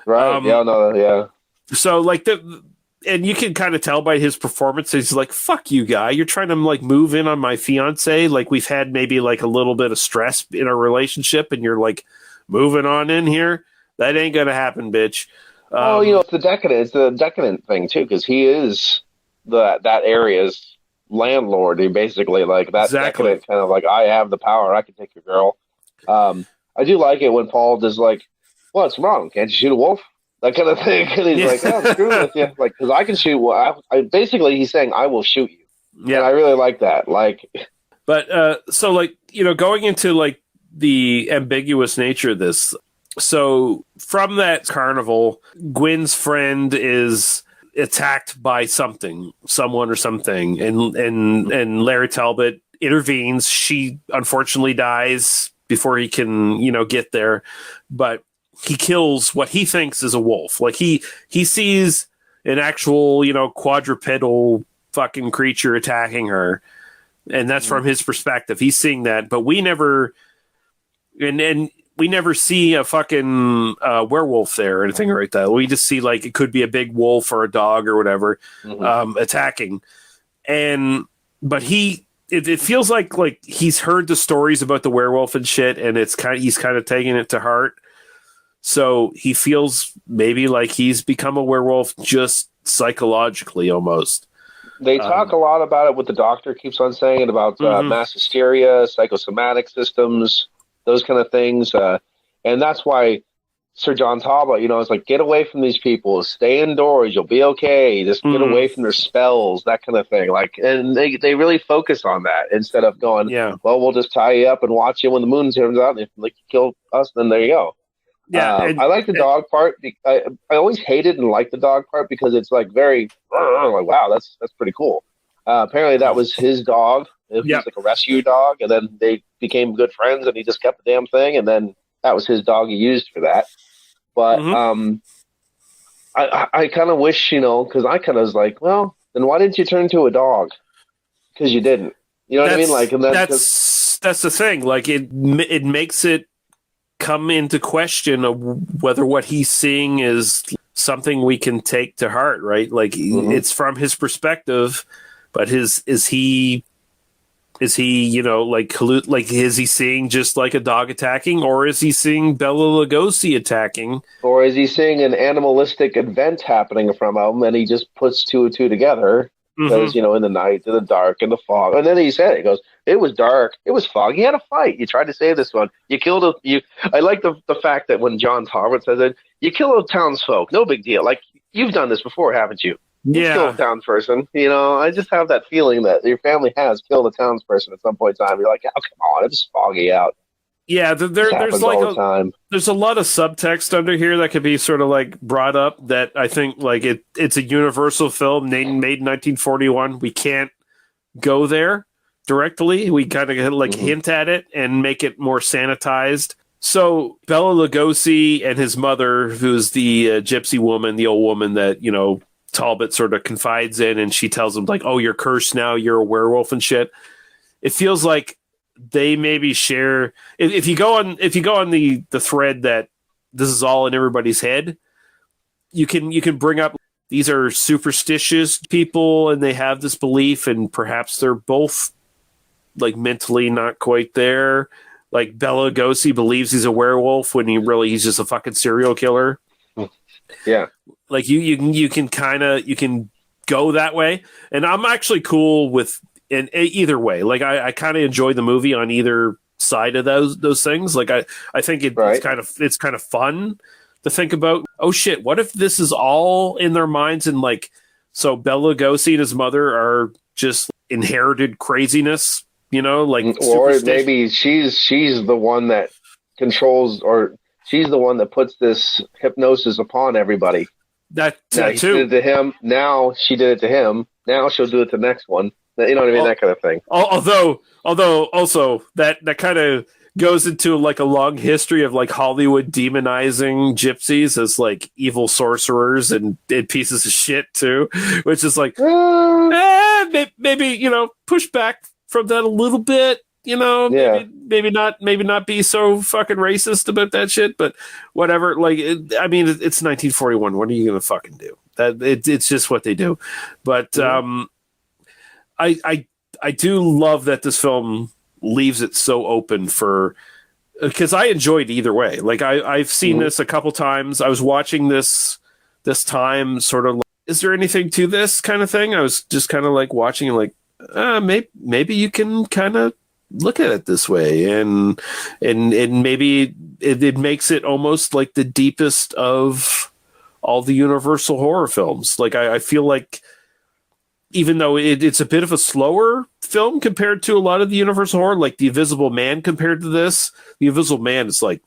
Right? So like and you can kind of tell by his performance, he's like, "Fuck you, guy! You're trying to like move in on my fiance. Like we've had maybe like a little bit of stress in our relationship, and you're like moving on in here. That ain't gonna happen, bitch." It's the decadent thing too, because he is that area's landlord. He basically like that. Exactly. That kind of like, I have the power. I can take your girl. I do like it when Paul does like, what's wrong? Can't you shoot a wolf? That kind of thing. And he's like, oh, screw with you. Like, because I can shoot. Basically, he's saying, I will shoot you. Yeah. And I really like that. Like, but so like, going into like the ambiguous nature of this. So from that carnival, Gwen's friend is attacked by someone or something, and Larry Talbot intervenes. She unfortunately dies before he can, get there, but he kills what he thinks is a wolf. Like he sees an actual, quadrupedal fucking creature attacking her, and that's from his perspective. He's seeing that, but we never, and we never see a fucking werewolf there or anything like that. We just see like it could be a big wolf or a dog or whatever attacking, but it feels like he's heard the stories about the werewolf and shit, and he's kind of taking it to heart. So he feels maybe like he's become a werewolf just psychologically almost. They talk a lot about it. What the doctor keeps on saying about mass hysteria, psychosomatic systems, those kind of things. And that's why Sir John Talbot, is like, get away from these people, stay indoors, you'll be okay, just get away from their spells, that kind of thing. Like, and they really focus on that instead of going, well, we'll just tie you up and watch you when the moon turns out, and if you kill us, then there you go. Yeah, I like the dog part. I always hated and liked the dog part because it's like very, like, wow, that's pretty cool. Apparently that was his dog. He was like a rescue dog, and then they became good friends, and he just kept the damn thing, and then that was his dog he used for that. But I kind of wish, because I kind of was like, well, then why didn't you turn into a dog? Because you didn't. You know what I mean? Like, and that's the thing. Like, it makes it come into question of whether what he's seeing is something we can take to heart, right? Like, it's from his perspective, but is he is he seeing just like a dog attacking, or is he seeing Bela Lugosi attacking, or is he seeing an animalistic event happening from him, and he just puts two and two together? Because, in the night, in the dark, in the fog. And then he said, he goes, it was dark, it was foggy, you had a fight, you tried to save this one, you killed I like the fact that when John Talbot says it, you kill a townsfolk, no big deal. Like, you've done this before, haven't you? You kill a townsperson. I just have that feeling that your family has killed a townsperson at some point in time. You're like, oh, come on, it's foggy out. Yeah, there's like there's a lot of subtext under here that could be sort of like brought up that I think like it's a Universal film made in 1941. We can't go there directly. We kind of like hint at it and make it more sanitized. So Bela Lugosi and his mother, who's the gypsy woman, the old woman that, Talbot sort of confides in, and she tells him like, oh, you're cursed now, you're a werewolf and shit. It feels like they maybe share, if you go on the thread that this is all in everybody's head, you can bring up these are superstitious people and they have this belief, and perhaps they're both like mentally not quite there. Like Bela Lugosi believes he's a werewolf when he's just a fucking serial killer. Yeah. Like you can go that way, and I'm actually cool with in either way. Like I kind of enjoy the movie on either side of those things. Like I think it's kind of fun to think about. Oh shit, what if this is all in their minds, and like so Bela Lugosi and his mother are just inherited craziness, like or maybe she's the one that controls, or she's the one that puts this hypnosis upon everybody. That too. She did it to him. Now she did it to him. Now she'll do it to the next one. You know what I mean? That kind of thing. Although also that kind of goes into like a long history of like Hollywood demonizing gypsies as like evil sorcerers and pieces of shit too, which is like maybe push back from that a little bit. Maybe not be so fucking racist about that shit, but whatever. Like, it's 1941. What are you gonna fucking do? It's just what they do. But I do love that this film leaves it so open for, because I enjoyed either way. Like I've seen this a couple times. I was watching this time, sort of like, is there anything to this kind of thing? I was just kind of like watching and like, maybe you can kind of look at it this way, and maybe it makes it almost like the deepest of all the Universal horror films. Like I feel like even though it's a bit of a slower film compared to a lot of the Universal horror, like The Invisible Man compared to this, The Invisible Man is like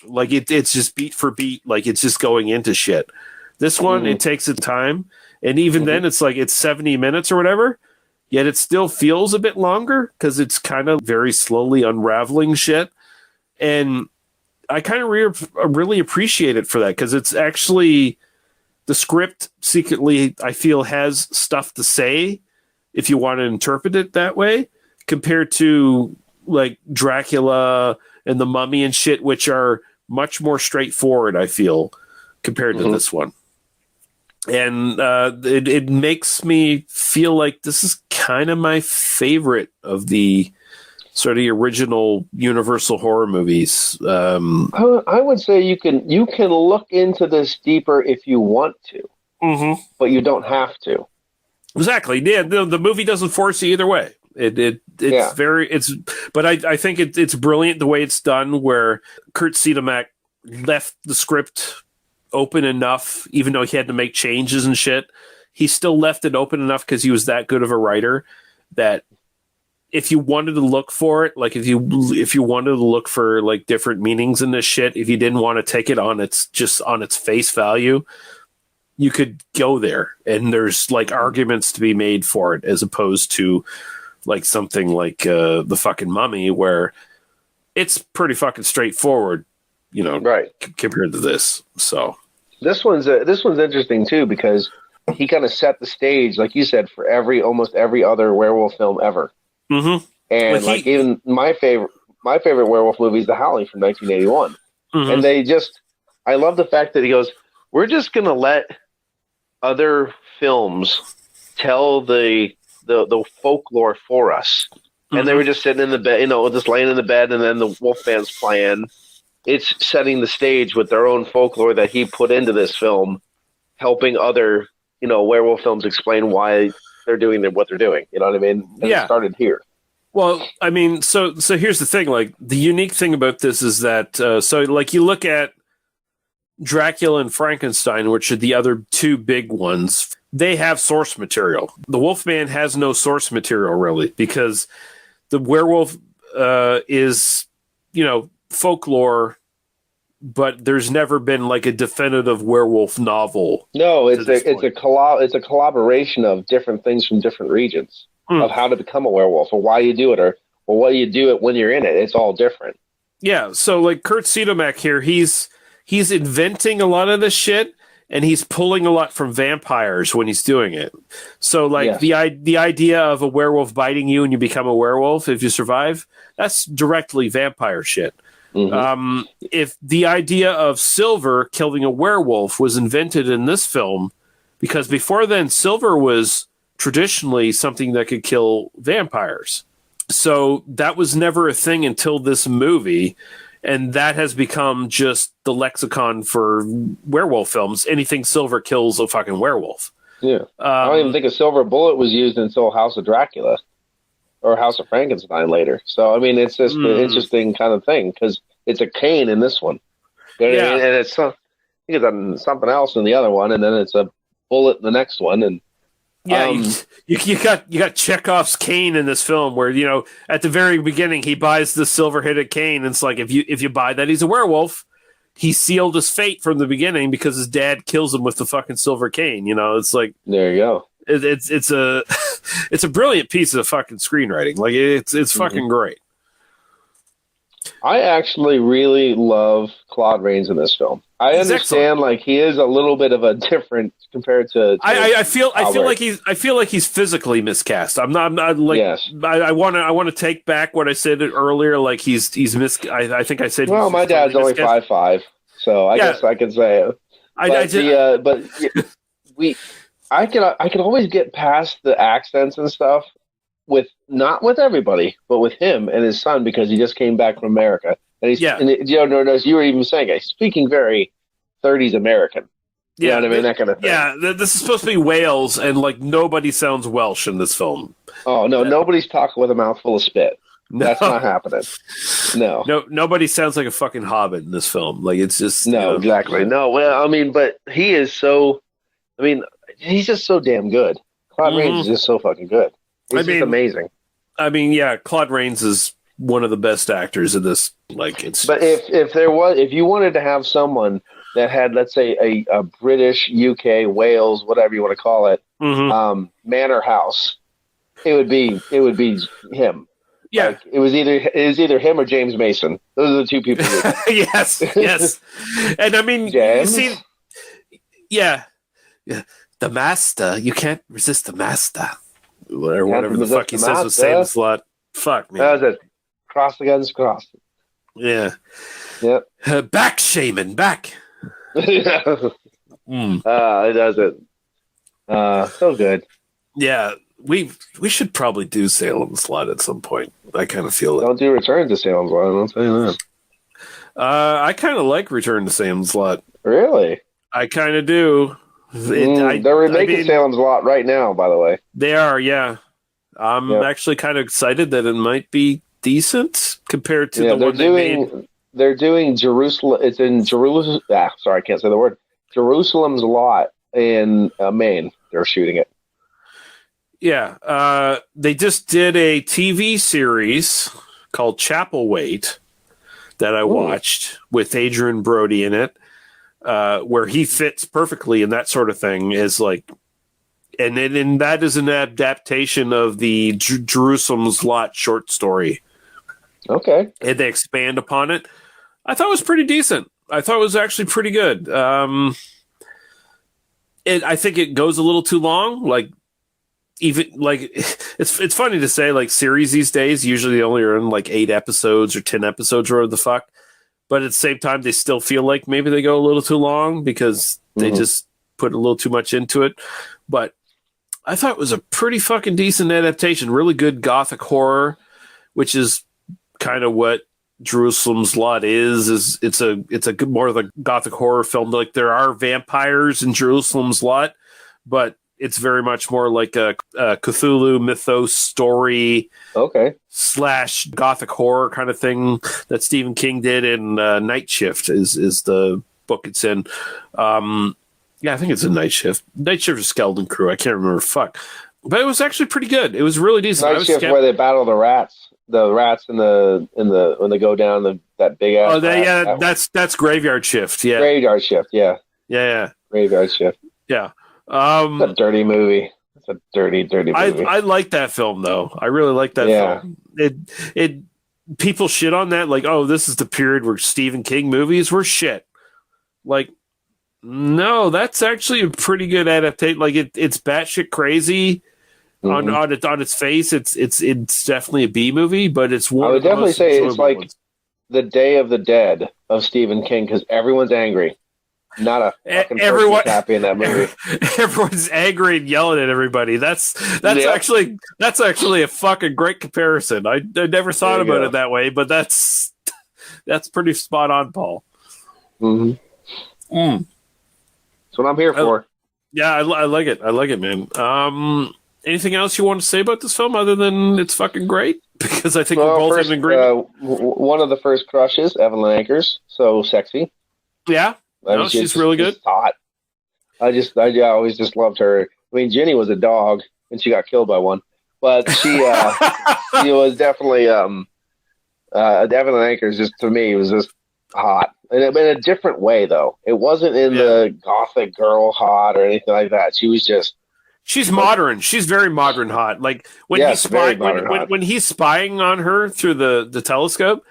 it's just beat for beat, like it's just going into shit. This one, it takes its time, and even then it's like it's 70 minutes or whatever, yet it still feels a bit longer because it's kind of very slowly unraveling shit. And I kind of really appreciate it for that, because it's actually, the script secretly, I feel, has stuff to say if you want to interpret it that way, compared to like Dracula and The Mummy and shit, which are much more straightforward, I feel, compared to this one. And it makes me feel like this is kind of my favorite of the sort of the original Universal horror movies. I would say you can look into this deeper if you want to, but you don't have to. Exactly. Yeah, the movie doesn't force you either way. But I think it's brilliant the way it's done, where Kurt Siedemack left the script open enough, even though he had to make changes and shit. He still left it open enough because he was that good of a writer that if you wanted to look for it, like if you wanted to look for like different meanings in this shit, if you didn't want to take it on its face value, you could go there, and there's like arguments to be made for it, as opposed to like something like the fucking Mummy, where it's pretty fucking straightforward, right? Compared to this. So this one's interesting too, because he kind of set the stage, like you said, for almost every other werewolf film ever. And even my favorite werewolf movie is The Howling from 1981. And I love the fact that he goes, we're just gonna let other films tell the folklore for us. And they were just sitting in the bed, just laying in the bed, and then the Wolfman's playing. It's setting the stage with their own folklore that he put into this film, helping other, werewolf films explain why they're doing what they're doing. You know what I mean? And it started here. Well, I mean, so here's the thing. Like, the unique thing about this is that, like, you look at Dracula and Frankenstein, which are the other two big ones, they have source material. The Wolfman has no source material, really, because the werewolf is, folklore, but there's never been like a definitive werewolf novel. No, it's a collaboration of different things from different regions of how to become a werewolf, or why you do it, or what you do it when you're in it. It's all different. Yeah, so like Kurt Siedemack here, he's inventing a lot of this shit, and he's pulling a lot from vampires when he's doing it. So like the idea of a werewolf biting you and you become a werewolf if you survive, that's directly vampire shit. If the idea of Silver killing a werewolf was invented in this film, because before then Silver was traditionally something that could kill vampires. So that was never a thing until this movie, and that has become just the lexicon for werewolf films. Anything Silver kills a fucking werewolf. Yeah. I don't even think a silver bullet was used until House of Dracula or House of Frankenstein later. So, I mean, it's just an interesting kind of thing, because it's a cane in this one. You know what I mean? And it's I think it's something else in the other one, and then it's a bullet in the next one. And you got Chekhov's cane in this film, where at the very beginning he buys the silver-headed cane, and it's like if you buy that, he's a werewolf. He sealed his fate from the beginning because his dad kills him with the fucking silver cane. It's like, there you go. It's a it's a brilliant piece of fucking screenwriting. Like it's fucking great. I actually really love Claude Rains in this film. I understand, like, he is a little bit of a different compared to I feel like he's physically miscast. I'm not like, yes. I want to take back what I said earlier. Like he's I think I said. Well, my dad's only 5'5", so I guess I can say it. I can always get past the accents and stuff not with everybody, but with him and his son, because he just came back from America. And he's, and you were even saying, he's speaking very 30s American. You know what I mean? That kind of thing. Yeah, this is supposed to be Wales, and like nobody sounds Welsh in this film. Oh no, nobody's talking with a mouthful of spit. No. That's not happening. No, nobody sounds like a fucking hobbit in this film. Like it's just no, exactly. No, well, I mean, but he is so. I mean, he's just so damn good. Claude Rains is just so fucking good. He's just amazing. I mean, yeah, Claude Rains is one of the best actors in this. Like it's. But if you wanted to have someone that had, let's say, a British, UK, Wales, whatever you want to call it, manor house, it would be him. Yeah, like, it was either him or James Mason. Those are the two people. yes, and I mean, James? you see, yeah, the master. You can't resist the master. Whatever the fuck he says with Sam Slot. Fuck me. That was it. Cross against cross. Yeah. Yep. Back, shaman, back. It does it. So good. Yeah, we should probably do Salem Slot at some point. I kind of feel it. Don't do Return to Salem Slot. I'll tell you that. I kind of like Return to Salem Slot. Really? I kind of do. They're remaking Salem's Lot right now, by the way. They are, yeah. I'm actually kind of excited that it might be decent compared to the one they made. They're doing Jerusalem. It's in Jerusalem. Sorry, I can't say the word. Jerusalem's Lot in Maine. They're shooting it. Yeah. They just did a TV series called Chapel Wait that I watched with Adrian Brody in it. Where he fits perfectly in that sort of thing is like, and that is an adaptation of the Jerusalem's Lot short story. Okay. And they expand upon it. I thought it was pretty decent. I thought it was actually pretty good. I think it goes a little too long. Like, even like it's funny to say like series these days usually they only are in like 8 episodes or 10 episodes or whatever the fuck. But at the same time, they still feel like maybe they go a little too long because they just put a little too much into it. But I thought it was a pretty fucking decent adaptation. Really good gothic horror, which is kind of what Jerusalem's Lot is it's a good more of a gothic horror film. Like there are vampires in Jerusalem's Lot, but it's very much more like a Cthulhu mythos story. Okay. / gothic horror kind of thing that Stephen King did in Night Shift is the book it's in. Yeah, I think it's a Night Shift. Night Shift or Skeleton Crew. I can't remember. Fuck. But it was actually pretty good. It was really decent. Night Shift where they battle the rats. The rats in the when they go down that big ass. Oh, that's Graveyard Shift. Yeah. Graveyard Shift. Yeah. Yeah. Graveyard Shift. Yeah. It's a dirty movie. It's a dirty movie. I like that film though. I really like that film. It people shit on that like, oh, this is the period where Stephen King movies were shit. Like, no, that's actually a pretty good adaptation. Like it's batshit crazy on its face. It's definitely a B movie, but it's one. I would definitely say it's like ones. The Day of the Dead of Stephen King because everyone's angry. Not a fucking everyone happy in that movie. Everyone's angry and yelling at everybody. That's actually a fucking great comparison. I never thought about it that way, but that's pretty spot on, Paul. That's what I'm here for. Yeah, I like it. I like it, man. Anything else you want to say about this film other than it's fucking great? Because I think we're both in agreement. One of the first crushes, Evelyn Akers, so sexy. Yeah. No, she's really good. Hot. I always just loved her. I mean, Jenny was a dog, and she got killed by one. But she was definitely Evelyn Akers. Just to me, was just hot, and in a different way though. It wasn't in the gothic girl hot or anything like that. She was just. She's modern. She's very modern hot. Like when he's spying when he's spying on her through the telescope,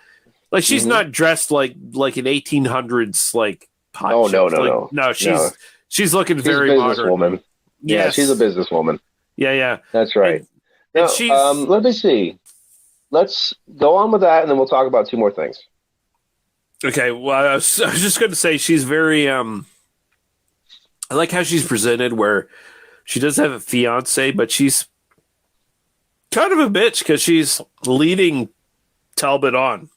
like she's not dressed like an 1800s like. No. She's looking very modern. Woman. Yeah, she's a businesswoman. Yeah. That's right. Now, let me see. Let's go on with that, and then we'll talk about 2 more things. Okay. Well, I was just going to say she's very. I like how she's presented, where she does have a fiance, but she's kind of a bitch because she's leading Talbot on.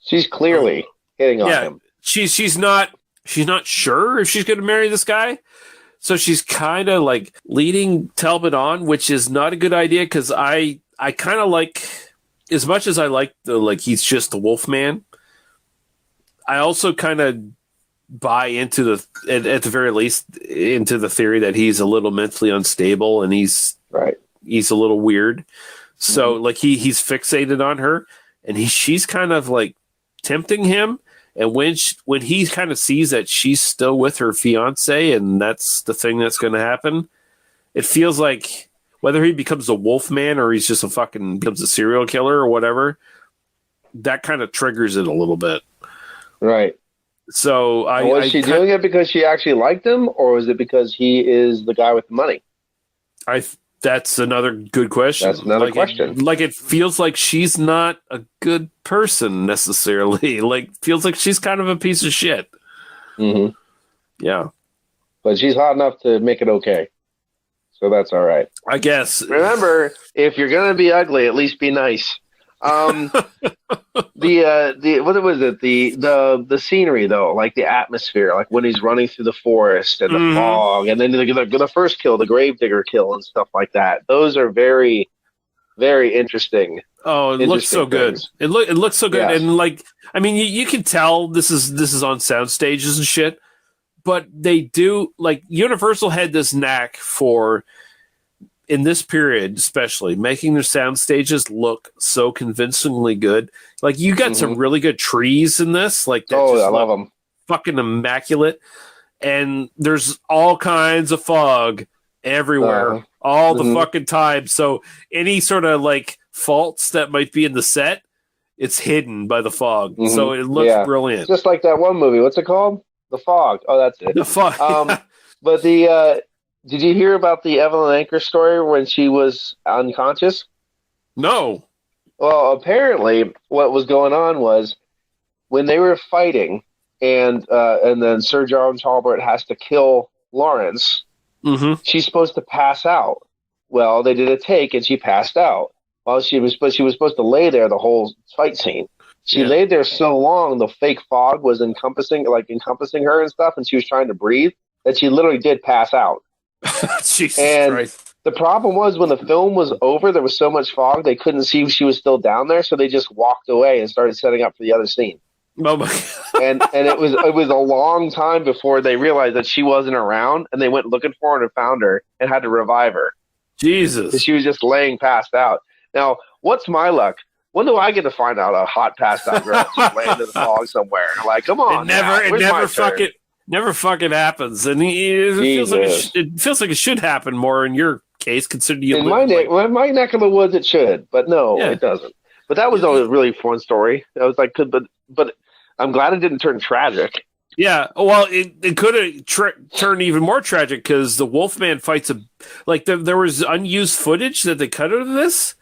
She's clearly hitting on him. She's not she's not sure if she's going to marry this guy. So she's kind of like leading Talbot on, which is not a good idea because I kind of like, as much as I like he's just the Wolfman, I also kind of buy into at the very least into the theory that he's a little mentally unstable and he's a little weird. So like he's fixated on her and she's kind of like tempting him. And when he kind of sees that she's still with her fiance and that's the thing that's going to happen, it feels like whether he becomes a wolf man or he's just becomes a serial killer or whatever, that kind of triggers it a little bit. Right. So was she doing it because she actually liked him, or was it because he is the guy with the money? That's another good question. That's another question. It feels like she's not a good person necessarily. Feels like she's kind of a piece of shit. Mm-hmm. Yeah. But she's hot enough to make it okay. So that's all right. I guess. Remember, if you're going to be ugly, at least be nice. What was it? The scenery though, like the atmosphere, like when he's running through the forest and the fog, and then the first kill, the gravedigger kill, and stuff like that. Those are very, very interesting. Oh, it looks so good. It looks so good, Yes. and you can tell this is on sound stages and shit, but they do Universal had this knack for. In this period, especially, making their sound stages look so convincingly good. Like, you got some really good trees in this. I love them. Fucking immaculate. And there's all kinds of fog everywhere, all the fucking time. So any sort of, faults that might be in the set, it's hidden by the fog. So it looks brilliant. Just like that one movie. What's it called? The Fog. Oh, that's it. The Fog. But did you hear about the Evelyn Anchor story when she was unconscious? No. Well, apparently what was going on was when they were fighting and then Sir John Talbot has to kill Lawrence, she's supposed to pass out. Well, they did a take and she passed out. Well, she was supposed to lay there the whole fight scene. She laid there so long, the fake fog was encompassing her and stuff, and she was trying to breathe, that she literally did pass out. Jesus and Christ. The problem was when the film was over, there was so much fog they couldn't see if she was still down there, so they just walked away and started setting up for the other scene. Oh my God. and it was a long time before they realized that she wasn't around, and they went looking for her and found her and had to revive her. Jesus. She was just laying passed out. Now, what's my luck? When do I get to find out a hot passed out girl just laying in the fog somewhere? Come on. It never fucking happens, and it feels like it should happen more in your case, considering you in my neck of the woods. It should, but no, it doesn't. But that was a really fun story. I was like, but I'm glad it didn't turn tragic. Yeah, well, it could have turned even more tragic because the Wolfman fights there was unused footage that they cut out of this,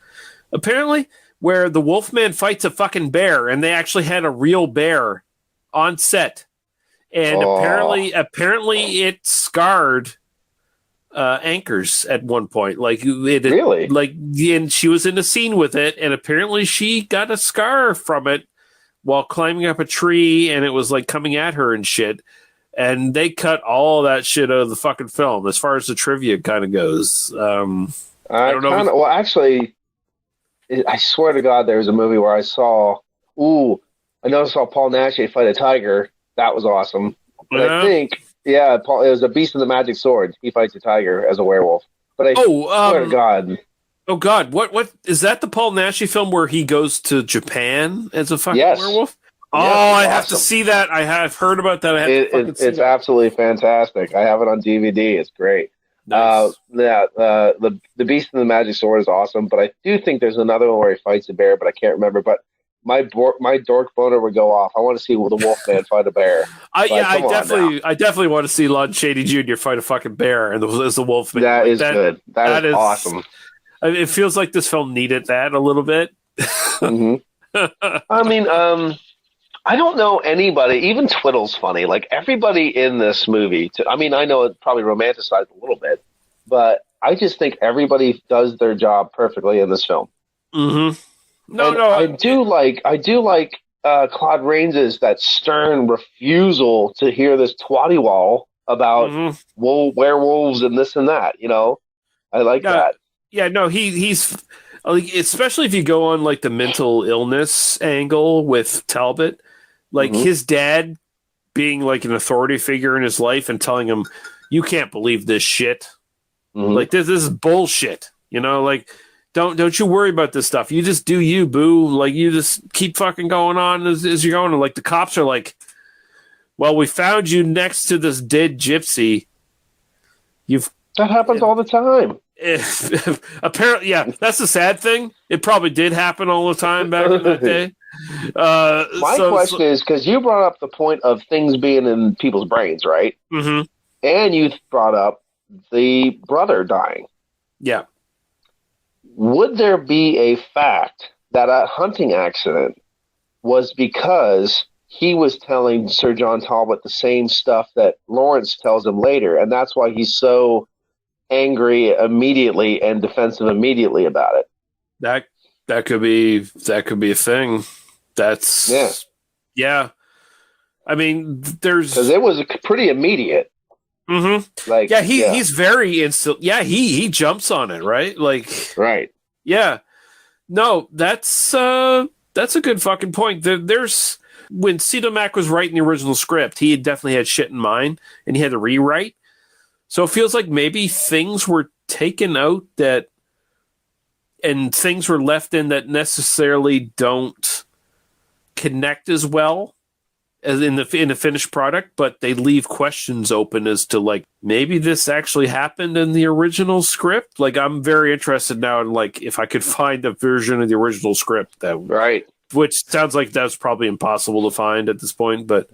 apparently, where the Wolfman fights a fucking bear, and they actually had a real bear on set. And apparently it scarred Anchors at one point. Really? And she was in a scene with it, and apparently she got a scar from it while climbing up a tree, and it was coming at her and shit. And they cut all that shit out of the fucking film, as far as the trivia kind of goes. I don't know. Well, actually, I swear to God, there was a movie where I saw Paul Nash fight a tiger. That was awesome. But I think, it was a Beast of the Magic Sword. He fights a tiger as a werewolf. But I swear to God. Oh, God. What is that the Paul Naschy film where he goes to Japan as a fucking werewolf? Oh, I have to see that. I have heard about that. It's absolutely fantastic. I have it on DVD. It's great. Nice. The Beast of the Magic Sword is awesome, but I do think there's another one where he fights a bear, but I can't remember. But my dork boner would go off. I want to see the Wolfman fight a bear. I definitely want to see Lon Chaney Jr. fight a fucking bear and as the Wolfman. That is good. That is awesome. It feels like this film needed that a little bit. I mean, I don't know anybody. Even Twiddle's funny. Everybody in this movie. I know it's probably romanticized a little bit, but I just think everybody does their job perfectly in this film. Mm-hmm. I do like Claude Rains is that stern refusal to hear this twatty-wall about werewolves and this and that. I like that. Yeah, no, he's like, especially if you go on like the mental illness angle with Talbot, like his dad being like an authority figure in his life and telling him, "You can't believe this shit. Like this is bullshit." Like don't you worry about this stuff. You just do you, boo. Like you just keep fucking going on as you're going. And like the cops are like, "Well, we found you next to this dead gypsy. That happens all the time." Apparently, yeah, that's the sad thing. It probably did happen all the time back in that day. My question is, because you brought up the point of things being in people's brains, right? Mm-hmm. And you brought up the brother dying. Yeah. Would there be a fact that a hunting accident was because he was telling Sir John Talbot the same stuff that Lawrence tells him later, and that's why he's so angry immediately and defensive immediately about it? That could be a thing. That's yeah. I mean, because it was pretty immediate. Mm-hmm. Like he's very instant. Yeah, he jumps on it, right? Like right. Yeah. No, that's a good fucking point. There's when Cito Mack was writing the original script, he definitely had shit in mind, and he had to rewrite. So it feels like maybe things were taken out and things were left in that necessarily don't connect as well as in the finished product, but they leave questions open as to like maybe this actually happened in the original script. Like I'm very interested now in like if I could find a version of the original script which sounds like that's probably impossible to find at this point. But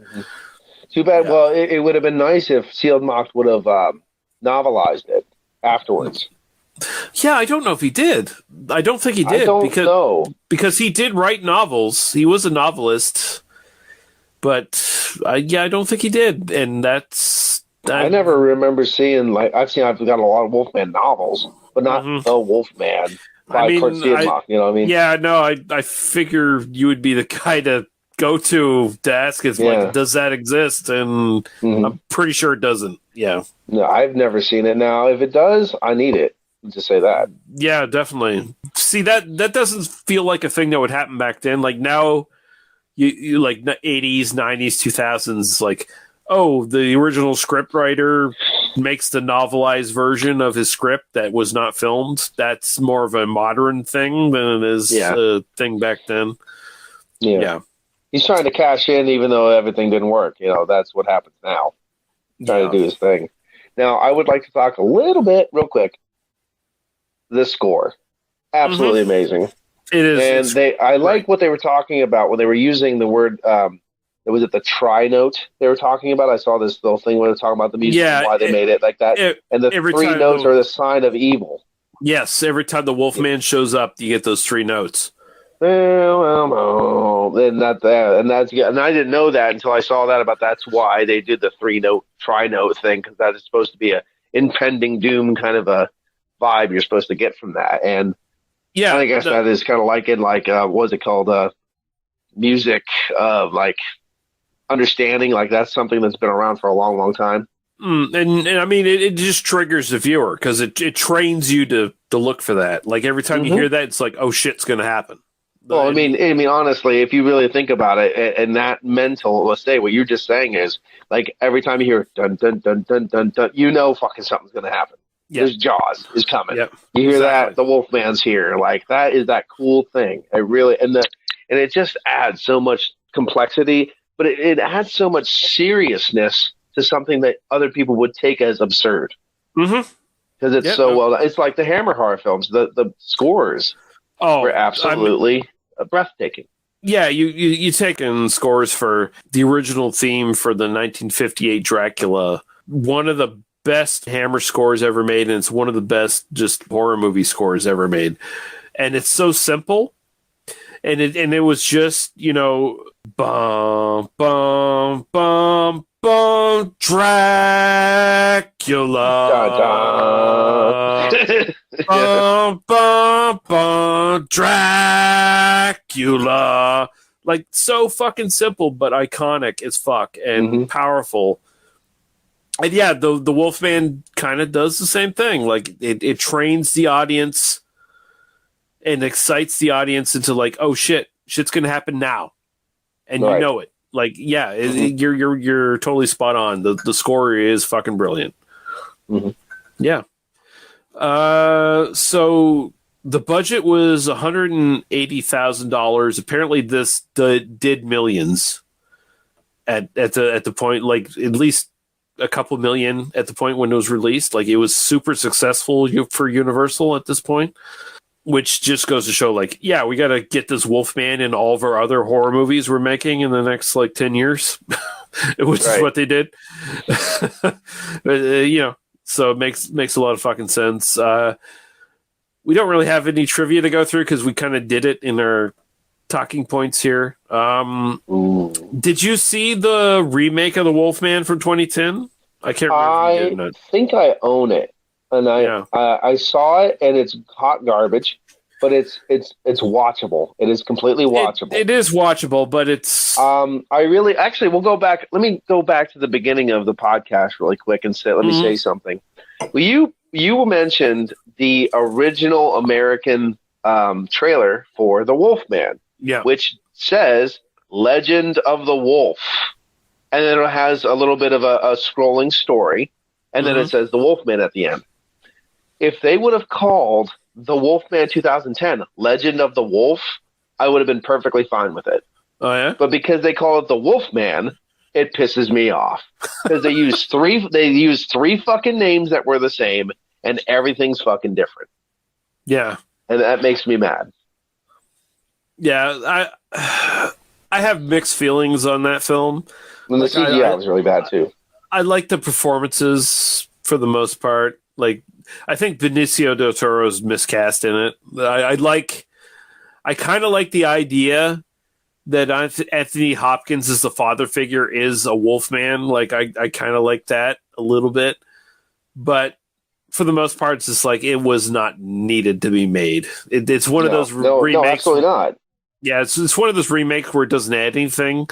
too bad. Yeah. Well, it would have been nice if Sealed Mox would have novelized it afterwards. Yeah, I don't know if he did. I don't think he did. I don't know. Because he did write novels. He was a novelist. But I don't think he did. And I never remember seeing, like, I've got a lot of Wolfman novels, but not Wolfman by Kurt Siedmach, you know what I mean? Yeah, no, I figure you would be the guy to go to ask is like, does that exist? And I'm pretty sure it doesn't. Yeah. No, I've never seen it. Now, if it does, I need it. To say that. Yeah, definitely. See, that doesn't feel like a thing that would happen back then. Like now, you like 80s, 90s, 2000s, like, oh, the original scriptwriter makes the novelized version of his script that was not filmed. That's more of a modern thing than it is a thing back then. Yeah. He's trying to cash in even though everything didn't work. That's what happens now. Trying to do his thing. Now, I would like to talk a little bit, real quick. The score. Absolutely amazing. It is. And I like what they were talking about when they were using the word, was it the tri-note they were talking about? I saw this little thing where they were talking about the music and why they made it like that. And the three notes are the sign of evil. Yes, every time the Wolfman shows up, you get those three notes. And I didn't know that until I saw that about that's why they did the tri-note thing, because that is supposed to be a impending doom kind of a vibe you're supposed to get from that. And I guess that is kind of like in what's it called, music of like understanding, like that's something that's been around for a long time. And I mean it just triggers the viewer because it trains you to look for that. Like every time you hear that, it's like, oh shit's gonna happen. Well, I mean honestly, if you really think about it, and that mental, let's say what you're just saying is like every time you hear dun dun dun dun dun dun, fucking something's gonna happen. There's Jaws is coming. Yep. You hear that the Wolfman's here. Like that is that cool thing. It really and it just adds so much complexity, but it adds so much seriousness to something that other people would take as absurd. Because it's so well. It's like the Hammer horror films. The scores were absolutely breathtaking. Yeah, you taken scores for the original theme for the 1958 Dracula. One of the best Hammer scores ever made, and it's one of the best just horror movie scores ever made. And it's so simple, and it was just bum bum bum bum Dracula, bum bum bum Dracula. Like, so fucking simple, but iconic as fuck and powerful. And yeah, the Wolfman kind of does the same thing. Like, it trains the audience and excites the audience into like, oh shit's gonna happen now, and you know it. Like, yeah, you're totally spot on. The score is fucking brilliant. Yeah. So the budget was $180,000. Apparently, this did millions at the point, like at least a couple million at the point when it was released. Like, it was super successful for Universal at this point, which just goes to show, like, yeah, we got to get this Wolfman in all of our other horror movies we're making in the next like 10 years, which is what they did. But, so it makes a lot of fucking sense. We don't really have any trivia to go through because we kind of did it in our talking points here. Did you see the remake of the Wolfman from 2010? I can't remember. If you did or not. I think I own it, and I saw it, and it's hot garbage, but it's watchable. It is completely watchable. It is watchable, but it's. We'll go back. Let me go back to the beginning of the podcast really quick and let me say something. Well, you mentioned the original American trailer for the Wolfman, which says "Legend of the Wolf," and then it has a little bit of a scrolling story, and then it says the Wolfman at the end. If they would have called the Wolfman 2010 Legend of the Wolf, I would have been perfectly fine with it. Oh yeah, but because they call it the Wolfman, it pisses me off because they use three fucking names that were the same, and everything's fucking different. Yeah, and that makes me mad. Yeah, I have mixed feelings on that film. And the CGI was really bad too. I like the performances for the most part. Like, I think Benicio del Toro's miscast in it. I kind of like the idea that Anthony Hopkins as the father figure is a Wolfman. Like, I kind of like that a little bit, but for the most part, it's just like it was not needed to be made. It's one of those remakes. No, absolutely not. Yeah, it's one of those remakes where it doesn't add anything.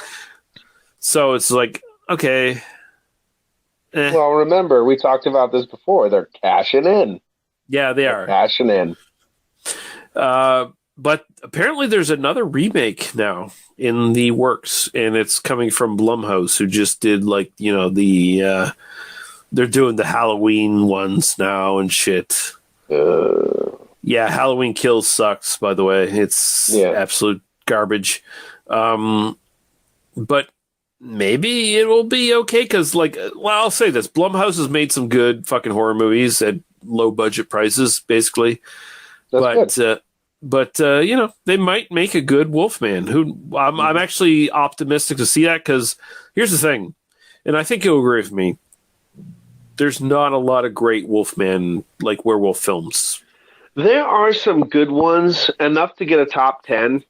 So it's like, okay. Well, remember, we talked about this before. They're cashing in. Yeah, they're cashing in. But apparently there's another remake now in the works, and it's coming from Blumhouse, who just did, like, they're doing the Halloween ones now and shit. Yeah, Halloween Kills sucks, by the way. It's absolute garbage. But maybe it will be okay because, I'll say this. Blumhouse has made some good fucking horror movies at low budget prices, basically. That's good. But they might make a good Wolfman. I'm actually optimistic to see that because here's the thing, and I think you'll agree with me. There's not a lot of great Wolfman, like werewolf films. There are some good ones, enough to get a top 10,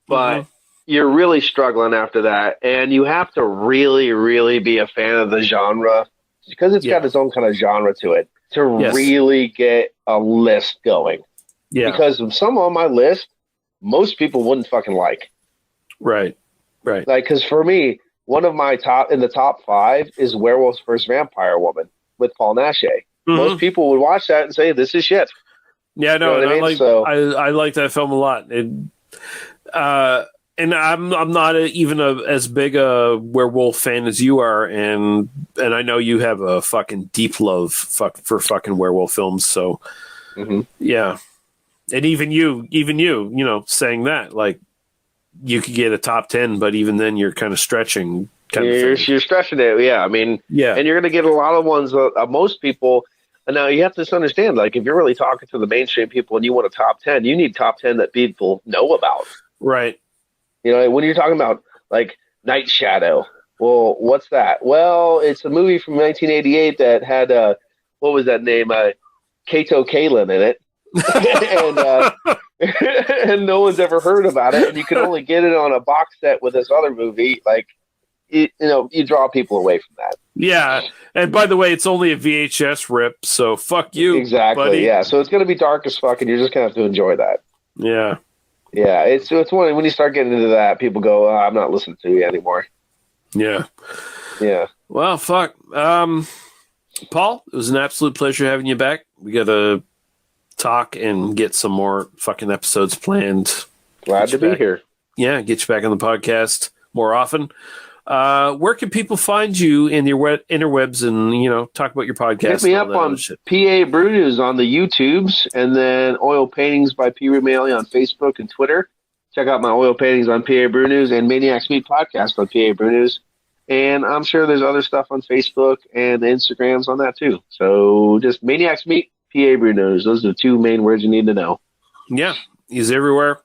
but you're really struggling after that, and you have to really, really be a fan of the genre because it's got its own kind of genre to it to really get a list going. Yeah, because some on my list, most people wouldn't fucking like. Right. Like, because for me, one of my top 5 is Werewolf's First Vampire Woman with Paul Naschy. Most people would watch that and say this is shit. Yeah, no, you know I like that film a lot. And I'm not even as big a werewolf fan as you are, and I know you have a fucking deep love for fucking werewolf films. So yeah, and even you, saying that, like, you could get a top 10, but even then you're kind of stretching. You're stretching it, yeah. I mean, and you're going to get a lot of ones. Most people. Now, you have to understand, like, if you're really talking to the mainstream people and you want a top 10, you need top 10 that people know about. Right. When you're talking about, like, Night Shadow, well, what's that? Well, it's a movie from 1988 that had, what was that name? Kato Kalin in it. and no one's ever heard about it, and you can only get it on a box set with this other movie. Like, you draw people away from that. Yeah, and by the way, it's only a VHS rip, so fuck you. Exactly, buddy. Yeah. So it's going to be dark as fuck, and you're just going to have to enjoy that. Yeah. Yeah, it's when you start getting into that, people go, I'm not listening to you anymore. Yeah. Yeah. Well, fuck. Paul, it was an absolute pleasure having you back. We got to talk and get some more fucking episodes planned. Glad to be here. Yeah, get you back on the podcast more often. Where can people find you in your interwebs and, talk about your podcast? Hit me up on PA Brew News on the YouTubes, and then Oil Paintings by P. Rumeli on Facebook and Twitter. Check out my Oil Paintings on PA Brew News and Maniacs Meat Podcast on PA Brew News. And I'm sure there's other stuff on Facebook and Instagrams on that too. So just Maniacs Meat, PA Brew News. Those are the two main words you need to know. Yeah, he's everywhere.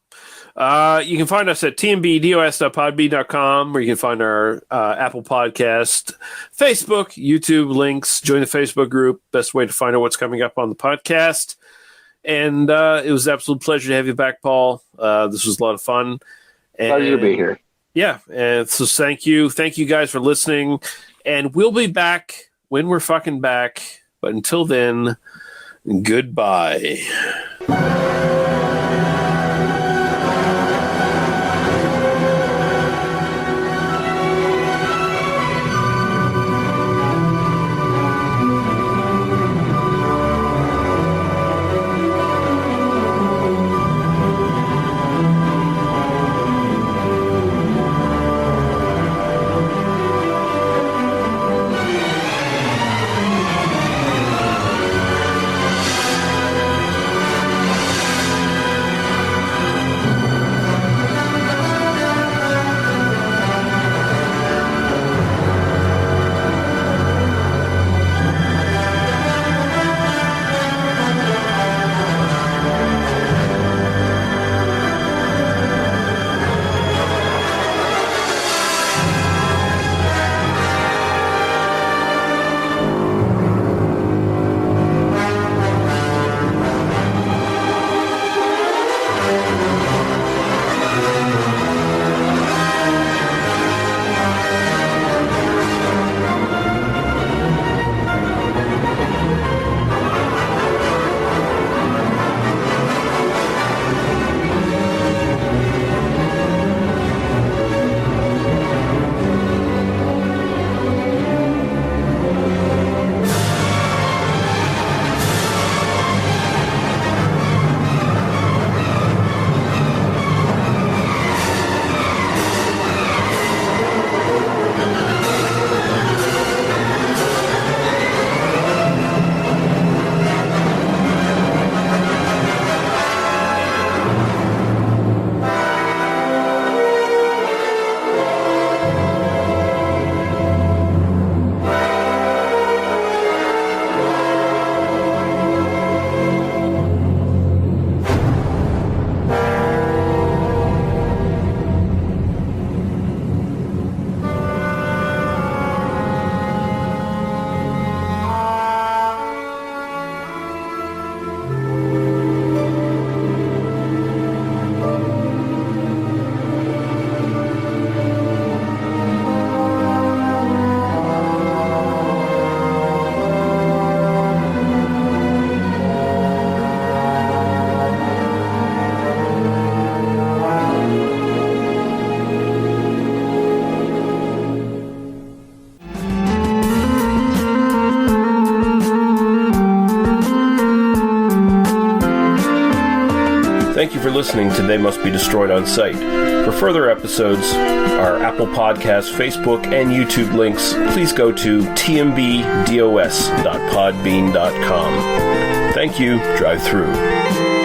You can find us at tmbdos.podbean.com, where you can find our Apple Podcast, Facebook, YouTube links. Join the Facebook group. Best way to find out what's coming up on the podcast. And it was an absolute pleasure to have you back, Paul. This was a lot of fun. Pleasure to be here. Yeah, and so thank you. Thank you guys for listening. And we'll be back when we're fucking back. But until then, goodbye. Thank you for listening to They Must Be Destroyed on Sight. For further episodes, our Apple Podcasts, Facebook, and YouTube links, please go to tmbdos.podbean.com. Thank you. Drive through.